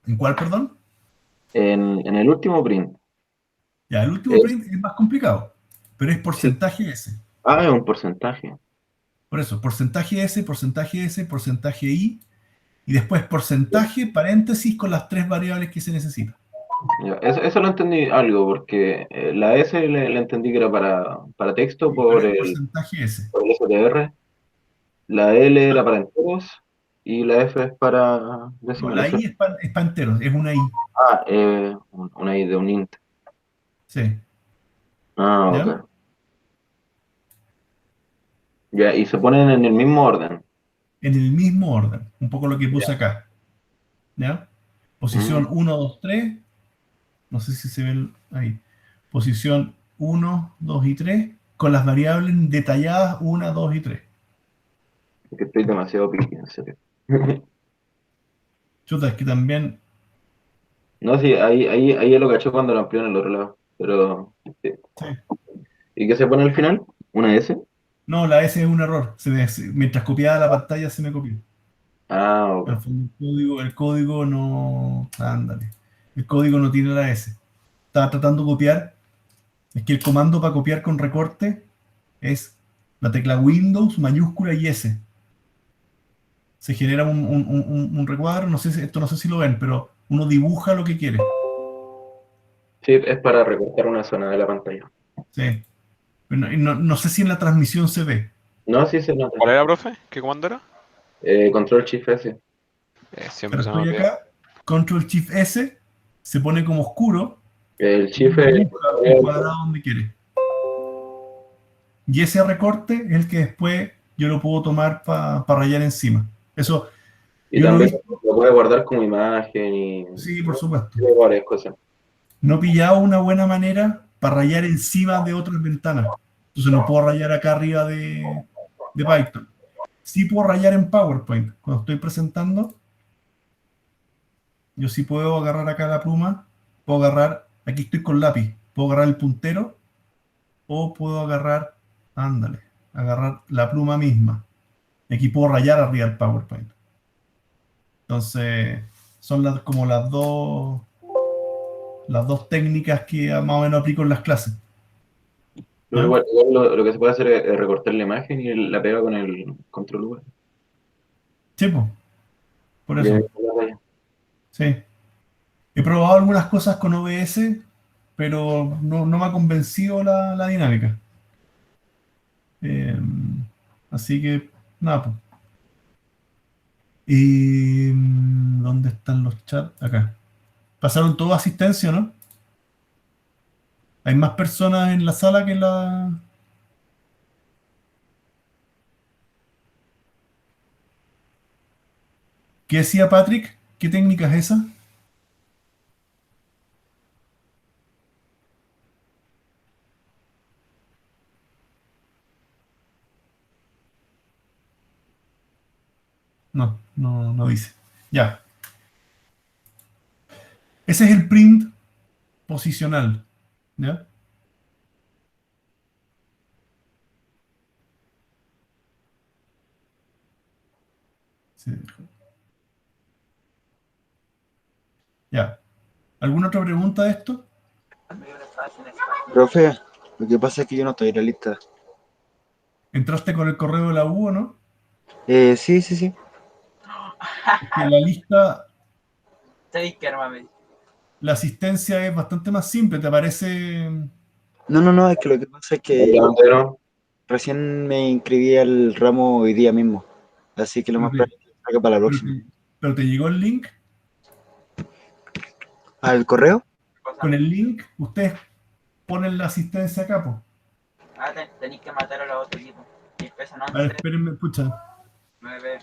¿En cuál, perdón? En el último print. Ya, el último Es, print es más complicado, pero es sí. porcentaje S. Ah, es un porcentaje. Por eso, porcentaje S, porcentaje I, y después porcentaje, paréntesis, con las 3 variables que se necesitan. Ya, eso lo entendí algo, porque la S le entendí que era para texto Pero es porcentaje S. por el STR, la L era para enteros y la F es para No, la decimales, I ¿cierto? es para enteros, es una I. Ah, una I de un int. Sí. Ah, ¿Ya? ok. Ya, y se ponen en el mismo orden. En el mismo orden, un poco lo que puse Ya. acá. ¿Ya? Mm, Posición 1, 2, 3. No sé si se ven ahí. Posición 1, 2 y 3, con las variables detalladas 1, 2 y 3. es que estoy demasiado piqui, en serio. Chuta, es que también. No, sí, ahí lo cacho cuando lo amplió en el otro lado. Pero, sí. Sí. ¿Y qué se pone al final? ¿Una S? No, la S es un error. Mientras copiaba la pantalla se me copió. Ah, Al ok. fondo el código no. Ándale. El código no tiene la S. Estaba tratando de copiar. Es que el comando para copiar con recorte es la tecla Windows, mayúscula y S. Se genera un recuadro. No sé si lo ven, pero uno dibuja lo que quiere. Sí, es para recortar una zona de la pantalla. Sí. Bueno, y no sé si en la transmisión se ve. No, sí se nota. ¿Cuál era, profe? ¿Qué comando era? Control Shift S. Siempre Pero se me estoy olvida. acá, Control Shift S, se pone como oscuro El y Shift uno es dibuja el cuadrado donde quiere. Y ese recorte es el que después yo lo puedo tomar para rayar encima. Eso y yo lo he también visto, lo puede guardar como imagen y sí, por supuesto. tiene varias cosas. No he pillado una buena manera para rayar encima de otras ventanas. Entonces no puedo rayar acá arriba de Python. Sí puedo rayar en PowerPoint. Cuando estoy presentando, yo sí puedo agarrar acá la pluma, puedo agarrar, aquí estoy con lápiz, puedo agarrar el puntero o puedo agarrar, ándale, agarrar la pluma misma. Y aquí puedo rayar arriba el PowerPoint. Entonces, son como las dos técnicas que más o menos aplico en las clases. Pero ¿Ya? igual lo que se puede hacer es recortar la imagen y la pega con el control V. Sí, po, por Y ahí eso. está la raya. Sí. He probado algunas cosas con OBS, pero no me ha convencido la dinámica. Eh, Así que, nada, pues. ¿Y dónde están los chats? Acá. Pasaron toda asistencia, ¿no? Hay más personas en la sala que en la... ¿Qué decía Patrick? ¿Qué técnica es esa? No dice. Ya. Ese es el print posicional. ¿Ya? Sí. Ya. ¿Alguna otra pregunta de esto? Profe, lo que pasa es que yo no estoy en la lista. ¿Entraste con el correo de la U o no? Sí, sí, sí. Que la lista, ¿Sabéis qué, hermano? la asistencia es bastante más simple. Te aparece... No, es que lo que pasa es que Hola, Andero. recién me inscribí al ramo hoy día mismo. Así que lo Pero más te, probable es que salga para la pero próxima. te- pero te llegó el link. ¿Al correo? Con el link, ustedes ponen la asistencia acá, pues. Tenéis que matar a los otros equipos. Y pesan A ver, espérenme, escucha. 9.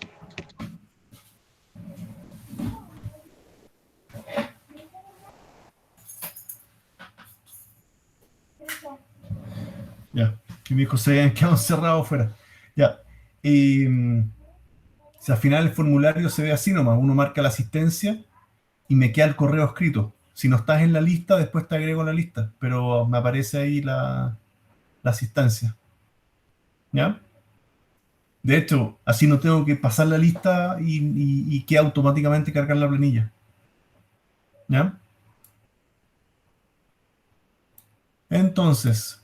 Ya, que mis hijos se habían quedado encerrados fuera. Ya. Si al final el formulario se ve así nomás, uno marca la asistencia y me queda el correo escrito. Si no estás en la lista, después te agrego a la lista, pero me aparece ahí la asistencia. ¿Ya? De hecho, así no tengo que pasar la lista y queda automáticamente cargar la planilla. ¿Ya? Entonces,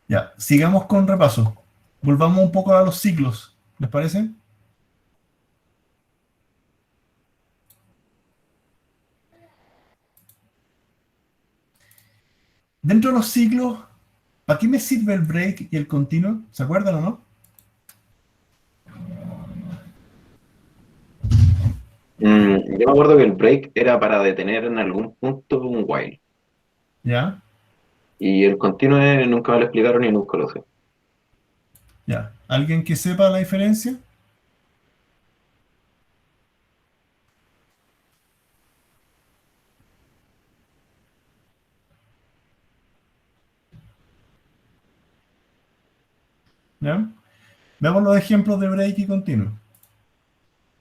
ya, sigamos con repaso. Volvamos un poco a los ciclos, ¿les parece? Dentro de los ciclos, ¿para qué me sirve el break y el continuo? ¿Se acuerdan o no? Yo me acuerdo que el break era para detener en algún punto un while. ¿Ya? Y el continuo nunca me lo explicaron y nunca lo sé. ¿Ya? ¿Alguien que sepa la diferencia? ¿Ya? Veamos los ejemplos de break y continuo.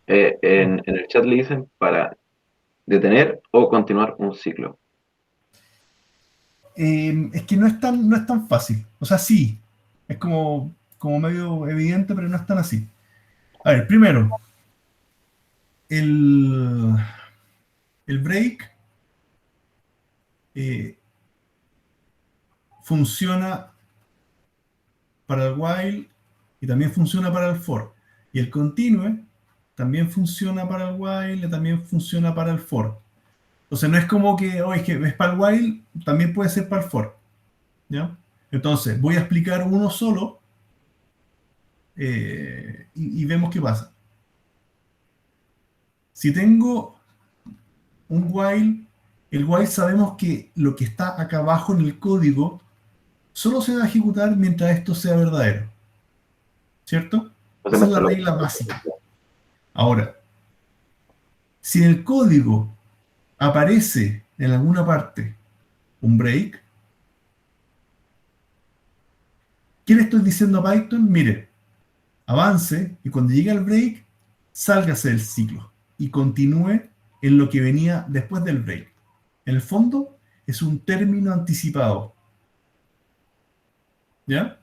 En el chat le dicen para detener o continuar un ciclo. Es que no es tan fácil. O sea, sí. Es como medio evidente, pero no es tan así. A ver, primero, el, el break eh, funciona para el while y también funciona para el for. Y el continue también funciona para el while y también funciona para el for. Entonces no es como que, oh, es que es para el while, también puede ser para el for. ¿Ya? Entonces, voy a explicar uno solo y vemos qué pasa. Si tengo un while, el while sabemos que lo que está acá abajo en el código solo se va a ejecutar mientras esto sea verdadero. ¿Cierto? O sea, Esa es la mientras regla básica. Ahora, si en el código aparece en alguna parte un break, ¿qué le estoy diciendo a Python? Mire, avance y cuando llegue al break, sálgase del ciclo y continúe en lo que venía después del break. En el fondo, es un término anticipado. ¿Ya?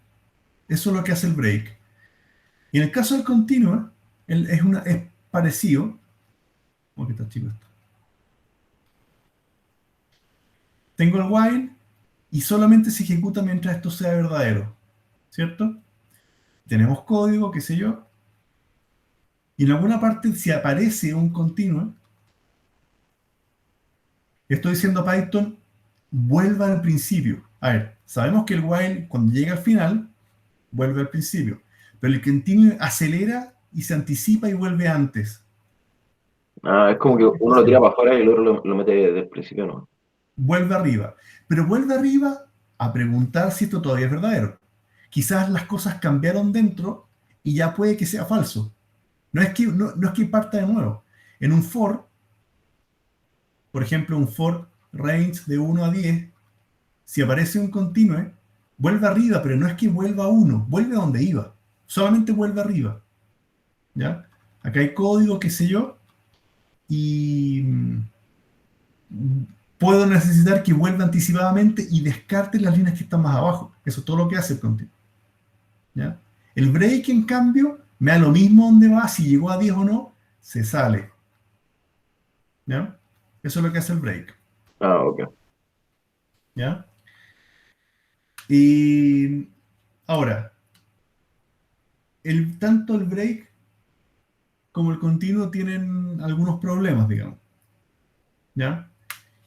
Eso es lo que hace el break. Y en el caso del continuo, es parecido. ¿Cómo que está chico esto? Tengo el while y solamente se ejecuta mientras esto sea verdadero. ¿Cierto? Tenemos código, qué sé yo. Y en alguna parte, si aparece un continuo, estoy diciendo a Python, vuelva al principio. A ver, sabemos que el while, cuando llega al final, vuelve al principio. Pero el continuo acelera y se anticipa y vuelve antes. Es como que uno lo tira para afuera y el otro lo mete desde el principio, ¿no? Vuelve arriba. Pero vuelve arriba a preguntar si esto todavía es verdadero. Quizás las cosas cambiaron dentro y ya puede que sea falso. No es que parta de nuevo. En un for, por ejemplo, un for range de 1 a 10, si aparece un continue, vuelve arriba, pero no es que vuelva a 1, vuelve a donde iba. Solamente vuelve arriba. ¿Ya? Acá hay código, qué sé yo, y puedo necesitar que vuelva anticipadamente y descarte las líneas que están más abajo. Eso es todo lo que hace el continuo. ¿Ya? El break, en cambio, me da lo mismo dónde va, si llegó a 10 o no, se sale. ¿Ya? Eso es lo que hace el break. Ok. ¿Ya? Y ahora, tanto el break como el continuo tienen algunos problemas, digamos. ¿Ya?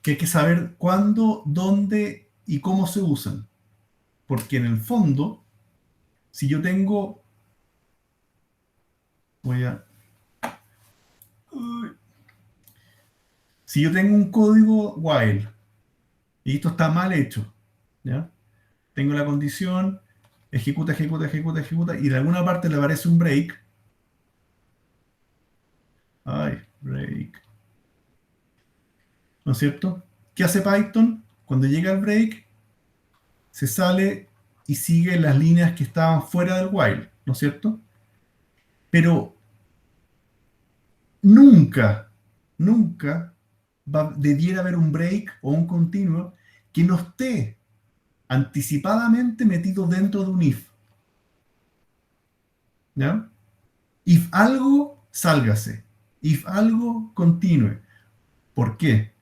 Que hay que saber cuándo, dónde y cómo se usan. Porque en el fondo, si yo tengo... Voy a... Si yo tengo un código while y esto está mal hecho, ¿ya? Tengo la condición, ejecuta, ejecuta, ejecuta, ejecuta, y de alguna parte le aparece un break. Ay, break. ¿No es cierto? ¿Qué hace Python? Cuando llega el break, se sale y sigue las líneas que estaban fuera del while, ¿no es cierto? Pero nunca, nunca debiera haber un break o un continuo que no esté anticipadamente metido dentro de un if. ¿Ya? If algo, sálgase. If algo, continúe. ¿Por qué?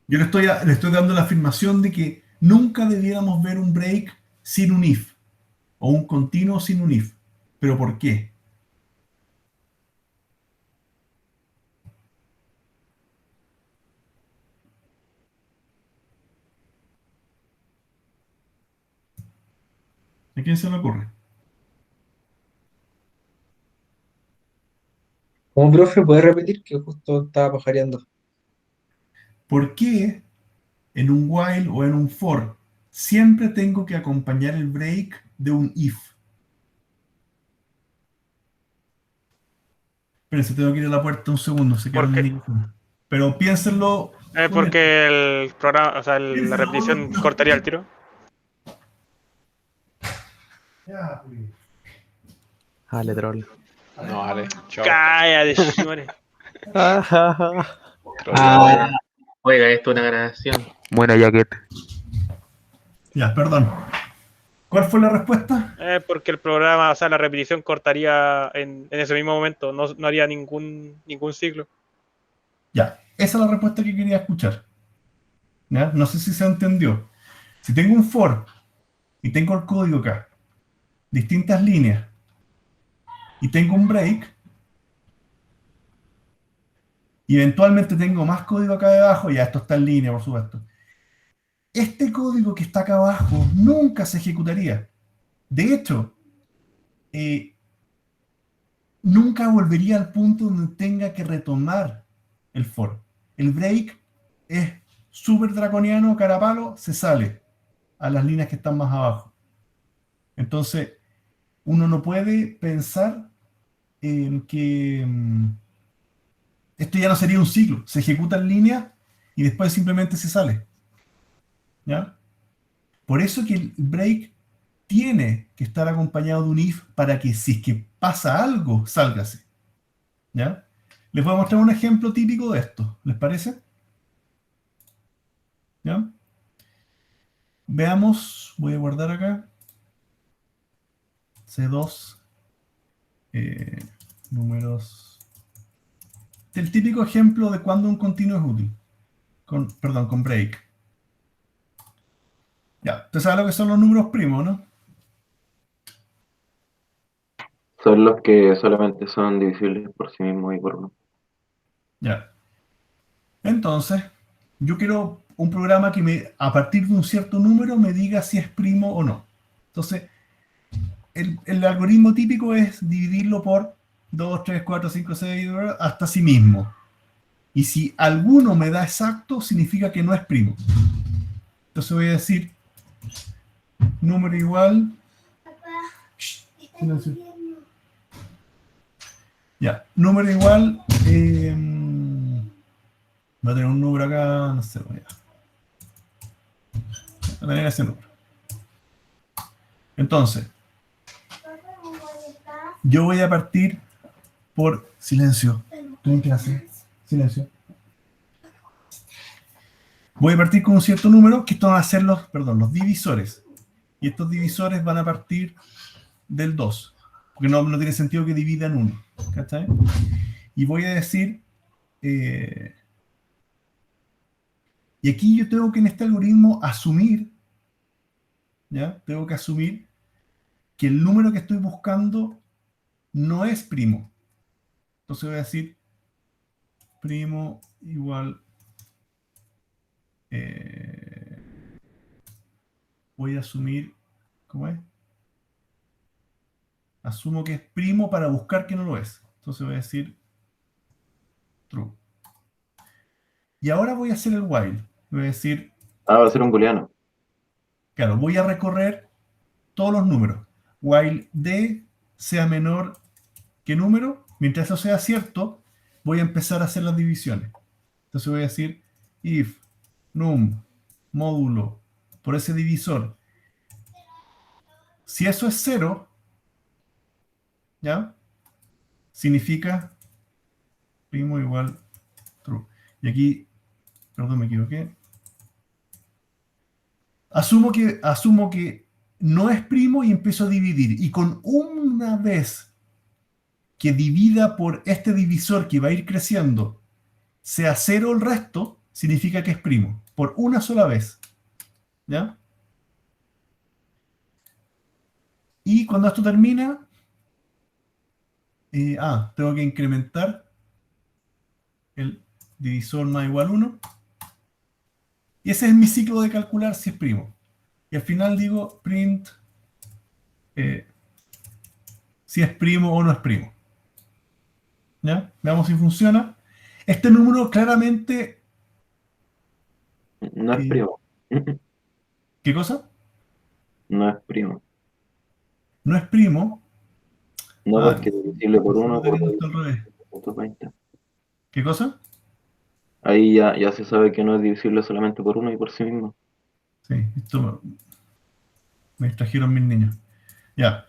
Yo le estoy dando la afirmación de que nunca debiéramos ver un break sin un if, o un continuo sin un if. ¿Pero por qué? ¿A quién se le ocurre? ¿Cómo, profe, puede repetir que justo estaba pajareando? ¿Por qué en un while o en un for siempre tengo que acompañar el break de un if? Espérense, tengo que ir a la puerta un segundo, se quedaron Porque, en micrófono. Pero piénsenlo. porque el programa, o sea, la Piénsenlo por repetición los- cortaría el tiro. Ya, pues. Dale, troll. No, vale. Chao. Cállate, shimare. Ah, Oiga, esto es una grabación. Buena jacket. Ya, perdón. ¿Cuál fue la respuesta? Porque el programa, o sea, la repetición cortaría en ese mismo momento, no haría ningún ciclo. Ya, esa es la respuesta que quería escuchar. ¿Ya? No sé si se entendió. Si tengo un for y tengo el código acá, distintas líneas, y tengo un break, y eventualmente tengo más código acá debajo, ya esto está en línea, por supuesto. Este código que está acá abajo nunca se ejecutaría. De hecho, nunca volvería al punto donde tenga que retomar el for. El break es súper draconiano, carapalo, se sale a las líneas que están más abajo. Entonces, uno no puede pensar en que esto ya no sería un ciclo. Se ejecuta en línea y después simplemente se sale. ¿Ya? Por eso que el break tiene que estar acompañado de un if para que si es que pasa algo, sálgase. ¿Ya? Les voy a mostrar un ejemplo típico de esto. ¿Les parece? ¿Ya? Veamos, voy a guardar acá. C2. Números. El típico ejemplo de cuando un continuo es útil. Perdón, con break. Ya, usted sabe lo que son los números primos, ¿no? Son los que solamente son divisibles por sí mismos y por uno. Ya. Entonces, yo quiero un programa que a partir de un cierto número me diga si es primo o no. Entonces, el algoritmo típico es dividirlo por 2, 3, 4, 5, 6, hasta sí mismo. Y si alguno me da exacto, significa que no es primo. Entonces voy a decir número igual. Silencio. Ya, número igual. Voy a tener un número acá, no sé, voy a tener ese número. Entonces, yo voy a partir por silencio. Estoy en clase. Silencio. Voy a partir con un cierto número, que estos van a ser los divisores. Y estos divisores van a partir del 2. Porque no tiene sentido que dividan 1. ¿Cachai? Y voy a decir... y aquí yo tengo que en este algoritmo asumir, ¿ya? Tengo que asumir que el número que estoy buscando no es primo. Entonces voy a decir primo igual... voy a asumir... ¿Cómo es? Asumo que es primo para buscar que no lo es. Entonces voy a decir true. Y ahora voy a hacer el while. Voy a decir, Va a ser un booleano. claro, voy a recorrer todos los números. While d sea menor que número, mientras eso sea cierto, voy a empezar a hacer las divisiones. Entonces voy a decir if num módulo por ese divisor. Si eso es 0, ¿ya? Significa primo igual true. Y aquí, perdón, me equivoqué. Asumo que no es primo y empiezo a dividir. Y con una vez que divida por este divisor que va a ir creciendo, sea 0 el resto, significa que es primo. Por una sola vez. ¿Ya? Y cuando esto termina, tengo que incrementar el divisor más igual 1. Y ese es mi ciclo de calcular si es primo. Y al final digo print si es primo o no es primo. ¿Ya? Veamos si funciona. Este número claramente... No es primo. ¿Qué cosa? No es primo. No es primo. No, porque es divisible por lo 1 tenía por esto al revés. 20. ¿Qué cosa? Ahí ya se sabe que no es divisible solamente por 1 y por sí mismo. Sí, esto me distrajeron mis niños. Ya.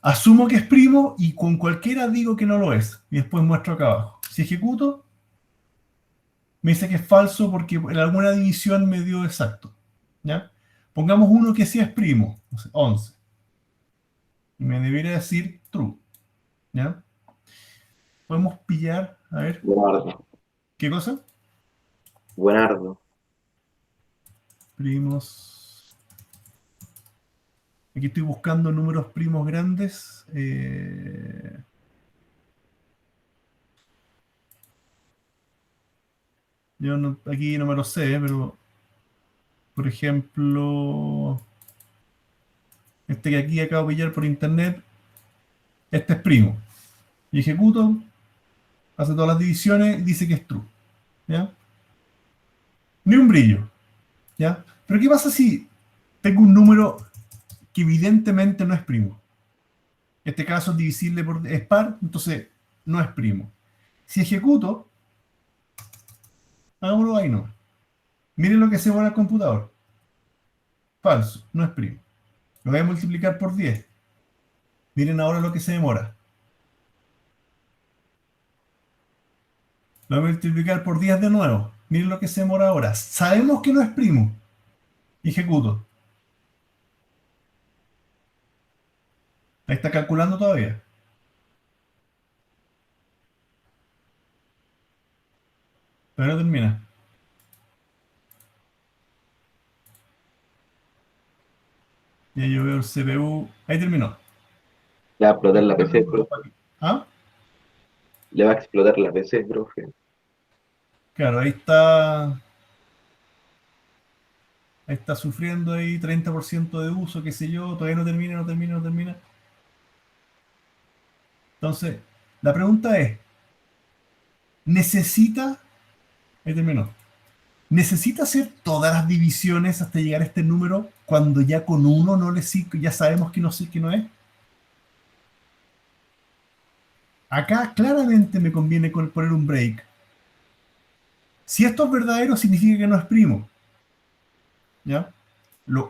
Asumo que es primo y con cualquiera digo que no lo es. Y después muestro acá abajo. Si ejecuto, me dice que es falso porque en alguna división me dio exacto. ¿Ya? Pongamos uno que sí es primo, no sé, 11. Y me debería decir true. ¿Ya? Podemos pillar, a ver, Buenardo. ¿qué cosa? Buenardo. Primos. Aquí estoy buscando números primos grandes. Yo aquí no me lo sé, pero por ejemplo, este que aquí acabo de pillar por internet, este es primo. Y ejecuto, hace todas las divisiones y dice que es true. ¿Ya? Ni un brillo. ¿Ya? Pero ¿qué pasa si tengo un número que evidentemente no es primo? En este caso es divisible es par, entonces no es primo. Si ejecuto, hagámoslo ahí no. Miren lo que se mueve al computador. Falso, no es primo. Lo voy a multiplicar por 10. Miren ahora lo que se demora. Lo voy a multiplicar por 10 de nuevo. Miren lo que se demora ahora. Sabemos que no es primo. Ejecuto. Ahí está calculando todavía. Pero no termina. Ya yo veo el CPU. Ahí terminó. Le va a explotar la PC, profe. ¿Ah? Le va a explotar la PC, profe. Claro, ahí está. Ahí está sufriendo ahí 30% de uso, qué sé yo. Todavía no termina, no termina, no termina. Entonces, la pregunta es, ¿necesita? Ahí terminó. ¿Necesita hacer todas las divisiones hasta llegar a este número cuando ya con uno no le ya sabemos que no sé que no es? Acá claramente me conviene poner un break. Si esto es verdadero, significa que no es primo. ¿Ya?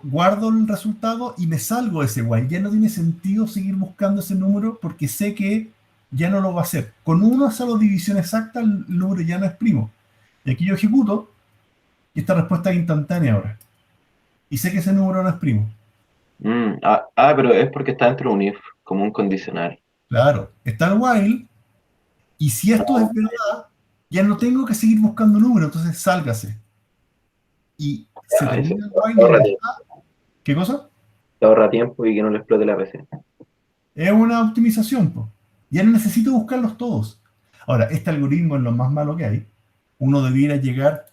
Guardo el resultado y me salgo de ese while. Ya no tiene sentido seguir buscando ese número porque sé que ya no lo va a hacer. Con una sola división exacta, el número ya no es primo. Y aquí yo ejecuto y esta respuesta es instantánea ahora. Y sé que ese número no es primo. Pero es porque está dentro de un if, como un condicional. Claro, está el while y si esto es verdad, ya no tengo que seguir buscando números, entonces sálgase. Y se Eso termina el while te ahorra donde tiempo. está. ¿Qué cosa? Te ahorra tiempo y que no le explote la PC. Es una optimización, po. Ya no necesito buscarlos todos. Ahora, este algoritmo es lo más malo que hay. Uno debiera llegar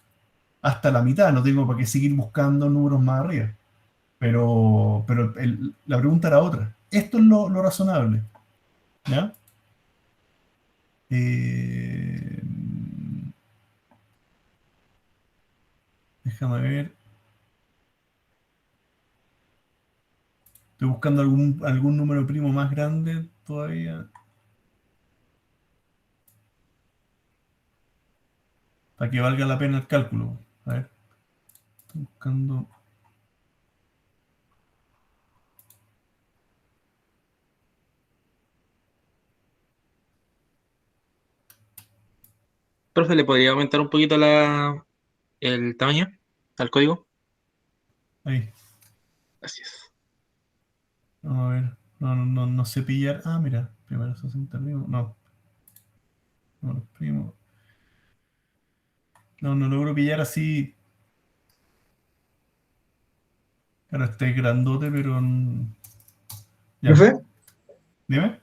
hasta la mitad, no tengo para qué seguir buscando números más arriba. Pero la pregunta era otra. Esto es lo razonable. ¿Ya? Déjame ver. Estoy buscando algún número primo más grande todavía. Para que valga la pena el cálculo. A ver. Estoy buscando. Profe, ¿le podría aumentar un poquito el tamaño al código? Ahí. Gracias. Vamos a ver. No sé pillar. Ah, mira. Primero 60 primo. No. No, los primos. No logro pillar así. Claro, este es grandote, pero. Ya. Profe, Dime.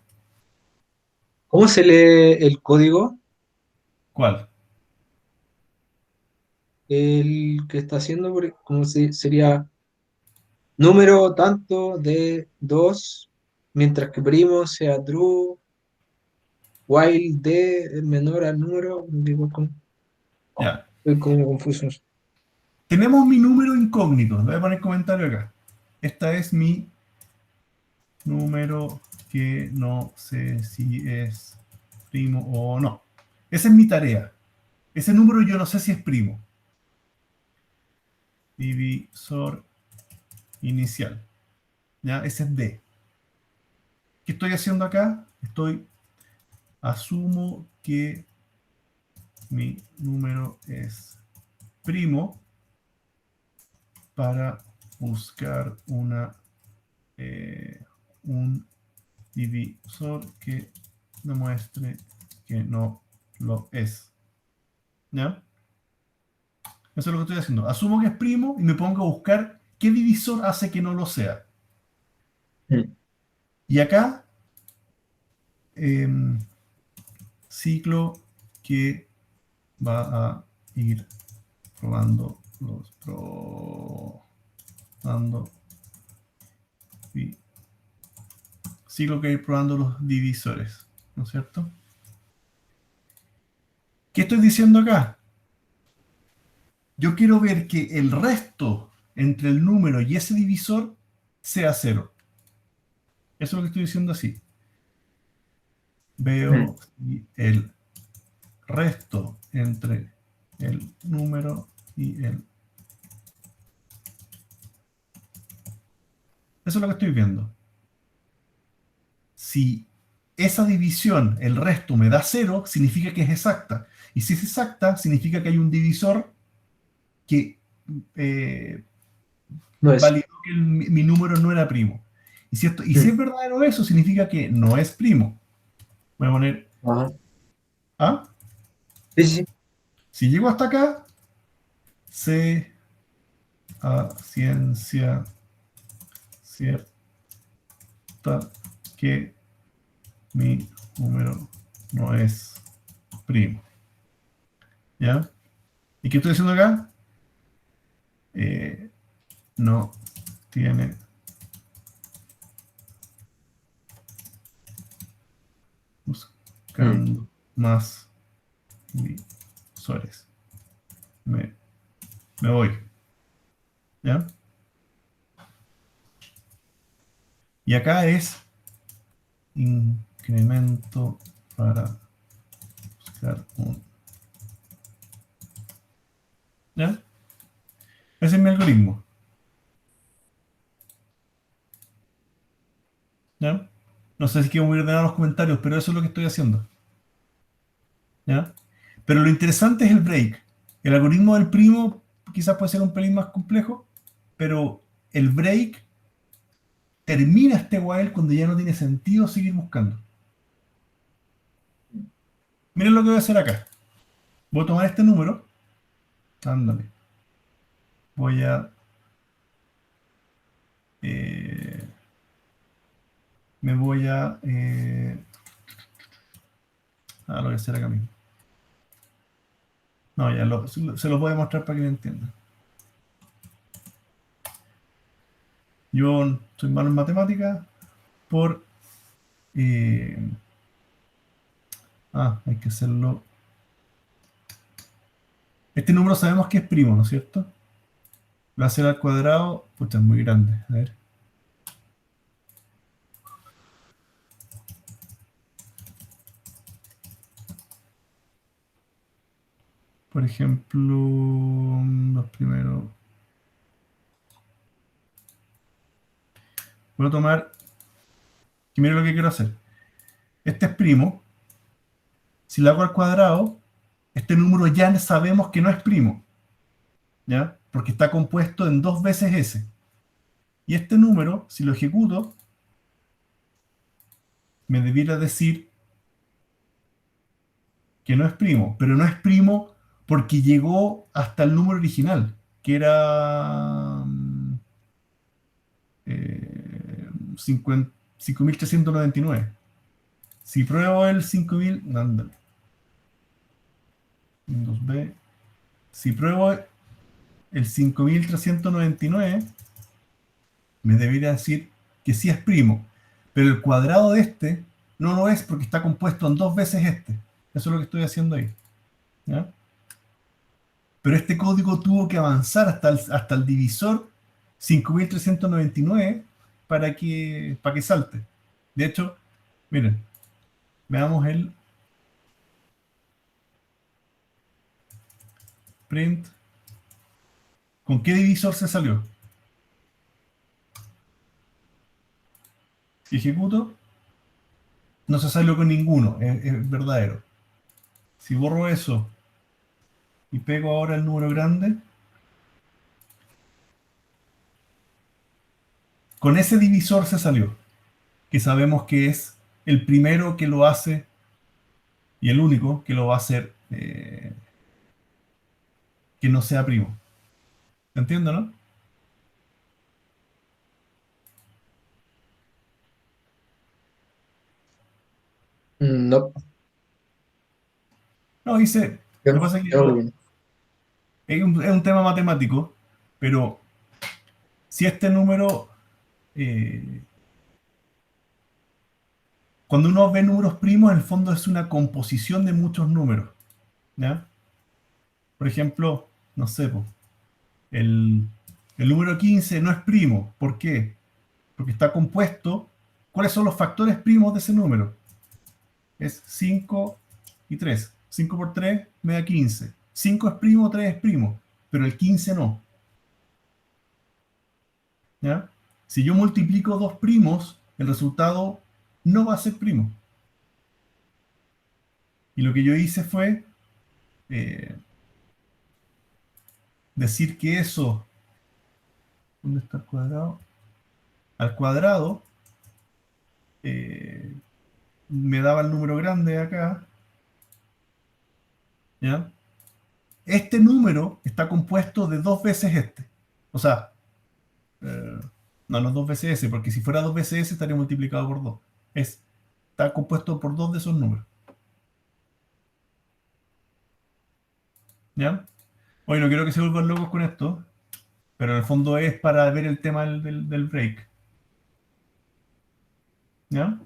¿cómo se lee el código? ¿Cuál? El que está haciendo, ¿cómo sería? Número tanto de 2 mientras que primo sea true, while d es menor al número, digo, Ya. estoy como confuso. Tenemos mi número incógnito. Le voy a poner comentario acá. Esta es mi número que no sé si es primo o no. Esa es mi tarea. Ese número yo no sé si es primo. Divisor inicial. ¿Ya? Ese es D. ¿Qué estoy haciendo acá? Asumo que mi número es primo para buscar un divisor que demuestre que no lo es. ¿Ya? Eso es lo que estoy haciendo. Asumo que es primo y me pongo a buscar qué divisor hace que no lo sea. Mm. Y acá, ciclo que va a ir probando ciclo que va a ir probando los divisores. ¿No es cierto? ¿Qué estoy diciendo acá? Yo quiero ver que el resto entre el número y ese divisor sea 0. Eso es lo que estoy diciendo así. Veo si el resto entre el número y el... Eso es lo que estoy viendo. Si esa división, el resto, me da 0, significa que es exacta. Y si es exacta, significa que hay un divisor que No es. validó que mi número no era primo. Y si es verdadero eso, significa que no es primo. Voy a poner Ajá. A. Sí, sí. Si llego hasta acá, sé a ciencia cierta que mi número no es primo. ¿Ya? ¿Y qué estoy haciendo acá? No tiene buscando más divisores. Me voy. ¿Ya? Y acá es incremento para buscar un... ¿Ya? Ese es mi algoritmo. ¿Ya? No sé si quiero muy ordenar los comentarios, pero eso es lo que estoy haciendo. ¿Ya? Pero lo interesante es el break. El algoritmo del primo quizás puede ser un pelín más complejo, pero el break termina este while cuando ya no tiene sentido seguir buscando. Miren lo que voy a hacer acá. Voy a tomar este número. Ándale. Voy a... me voy a... lo voy a hacer acá mismo. No, ya se los voy a mostrar para que lo entiendan. Yo soy malo en matemáticas por... hay que hacerlo... Este número sabemos que es primo, ¿no es cierto? Lo hacer al cuadrado, pucha, es muy grande. A ver. Por ejemplo, los primeros. Voy a tomar, que mire lo que quiero hacer. Este es primo. Si lo hago al cuadrado, este número ya sabemos que no es primo, ¿ya? Porque está compuesto en 2 veces s. Y este número, si lo ejecuto, me debiera decir que no es primo, pero no es primo porque llegó hasta el número original, que era 5.399. Si pruebo el 5.000, ándale. Windows B. Si pruebo el 5.399, me debería decir que sí es primo, pero el cuadrado de este no lo es porque está compuesto en 2 veces este. Eso es lo que estoy haciendo ahí, ¿ya? Pero este código tuvo que avanzar hasta el divisor 5.399 para que salte. De hecho, miren, veamos el print. ¿Con qué divisor se salió? Si ejecuto, no se salió con ninguno, es verdadero. Si borro eso y pego ahora el número grande, con ese divisor se salió, que sabemos que es el primero que lo hace y el único que lo va a hacer que no sea primo. ¿Entiendo, no? No, No, dice, lo que pasa es que es un tema matemático, pero si este número, cuando uno ve números primos, en el fondo es una composición de muchos números, ¿ya? Por ejemplo, no sé, po, el número 15 no es primo. ¿Por qué? Porque está compuesto. ¿Cuáles son los factores primos de ese número? Es 5 y 3. 5 por 3 me da 15. 5 es primo, 3 es primo, pero el 15 no. ¿Ya? Si yo multiplico dos primos, el resultado no va a ser primo. Y lo que yo hice fue decir que eso... ¿Dónde está el cuadrado? Al cuadrado me daba el número grande acá. ¿Ya? Este número está compuesto de 2 veces este. O sea, no 2 veces ese, porque si fuera 2 veces ese estaría multiplicado por 2. Está compuesto por 2 de esos números. ¿Ya? Oye, no quiero que se vuelvan locos con esto, pero en el fondo es para ver el tema del break. ¿Ya?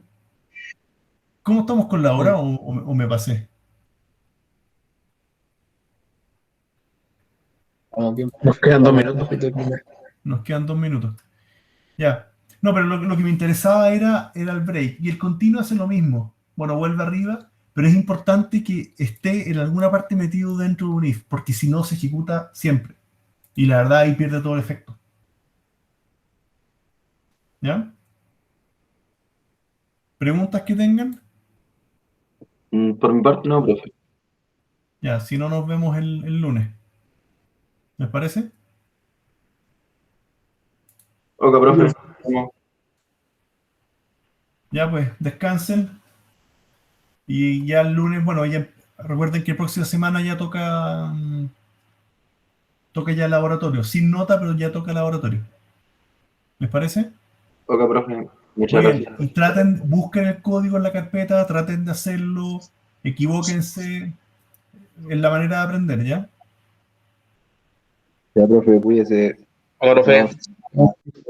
¿Cómo estamos con la hora o me pasé? Nos quedan 2 minutos. Nos quedan 2 minutos. Ya. No, pero lo que me interesaba era el break. Y el continuo hace lo mismo. Bueno, vuelve arriba, pero es importante que esté en alguna parte metido dentro de un if, porque si no se ejecuta siempre. Y la verdad ahí pierde todo el efecto. ¿Ya? ¿Preguntas que tengan? Por mi parte, no, profe. Ya, si no nos vemos el lunes. ¿Les parece? Ok, profe. Ya pues, descansen. Y ya el lunes, bueno, ya recuerden que la próxima semana ya toca ya el laboratorio. Sin nota, pero ya toca laboratorio. ¿Les parece? Ok, profe. Muchas Muy bien. gracias. Y busquen el código en la carpeta, traten de hacerlo, equivóquense en la manera de aprender, ¿ya? Ya, profe, cuídese. Hola, profe.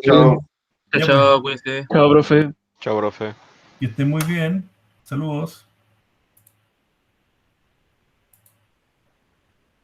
Chao. Ya, Chao, cuídese. Chao, profe. Chao, profe. que estén muy bien. Saludos.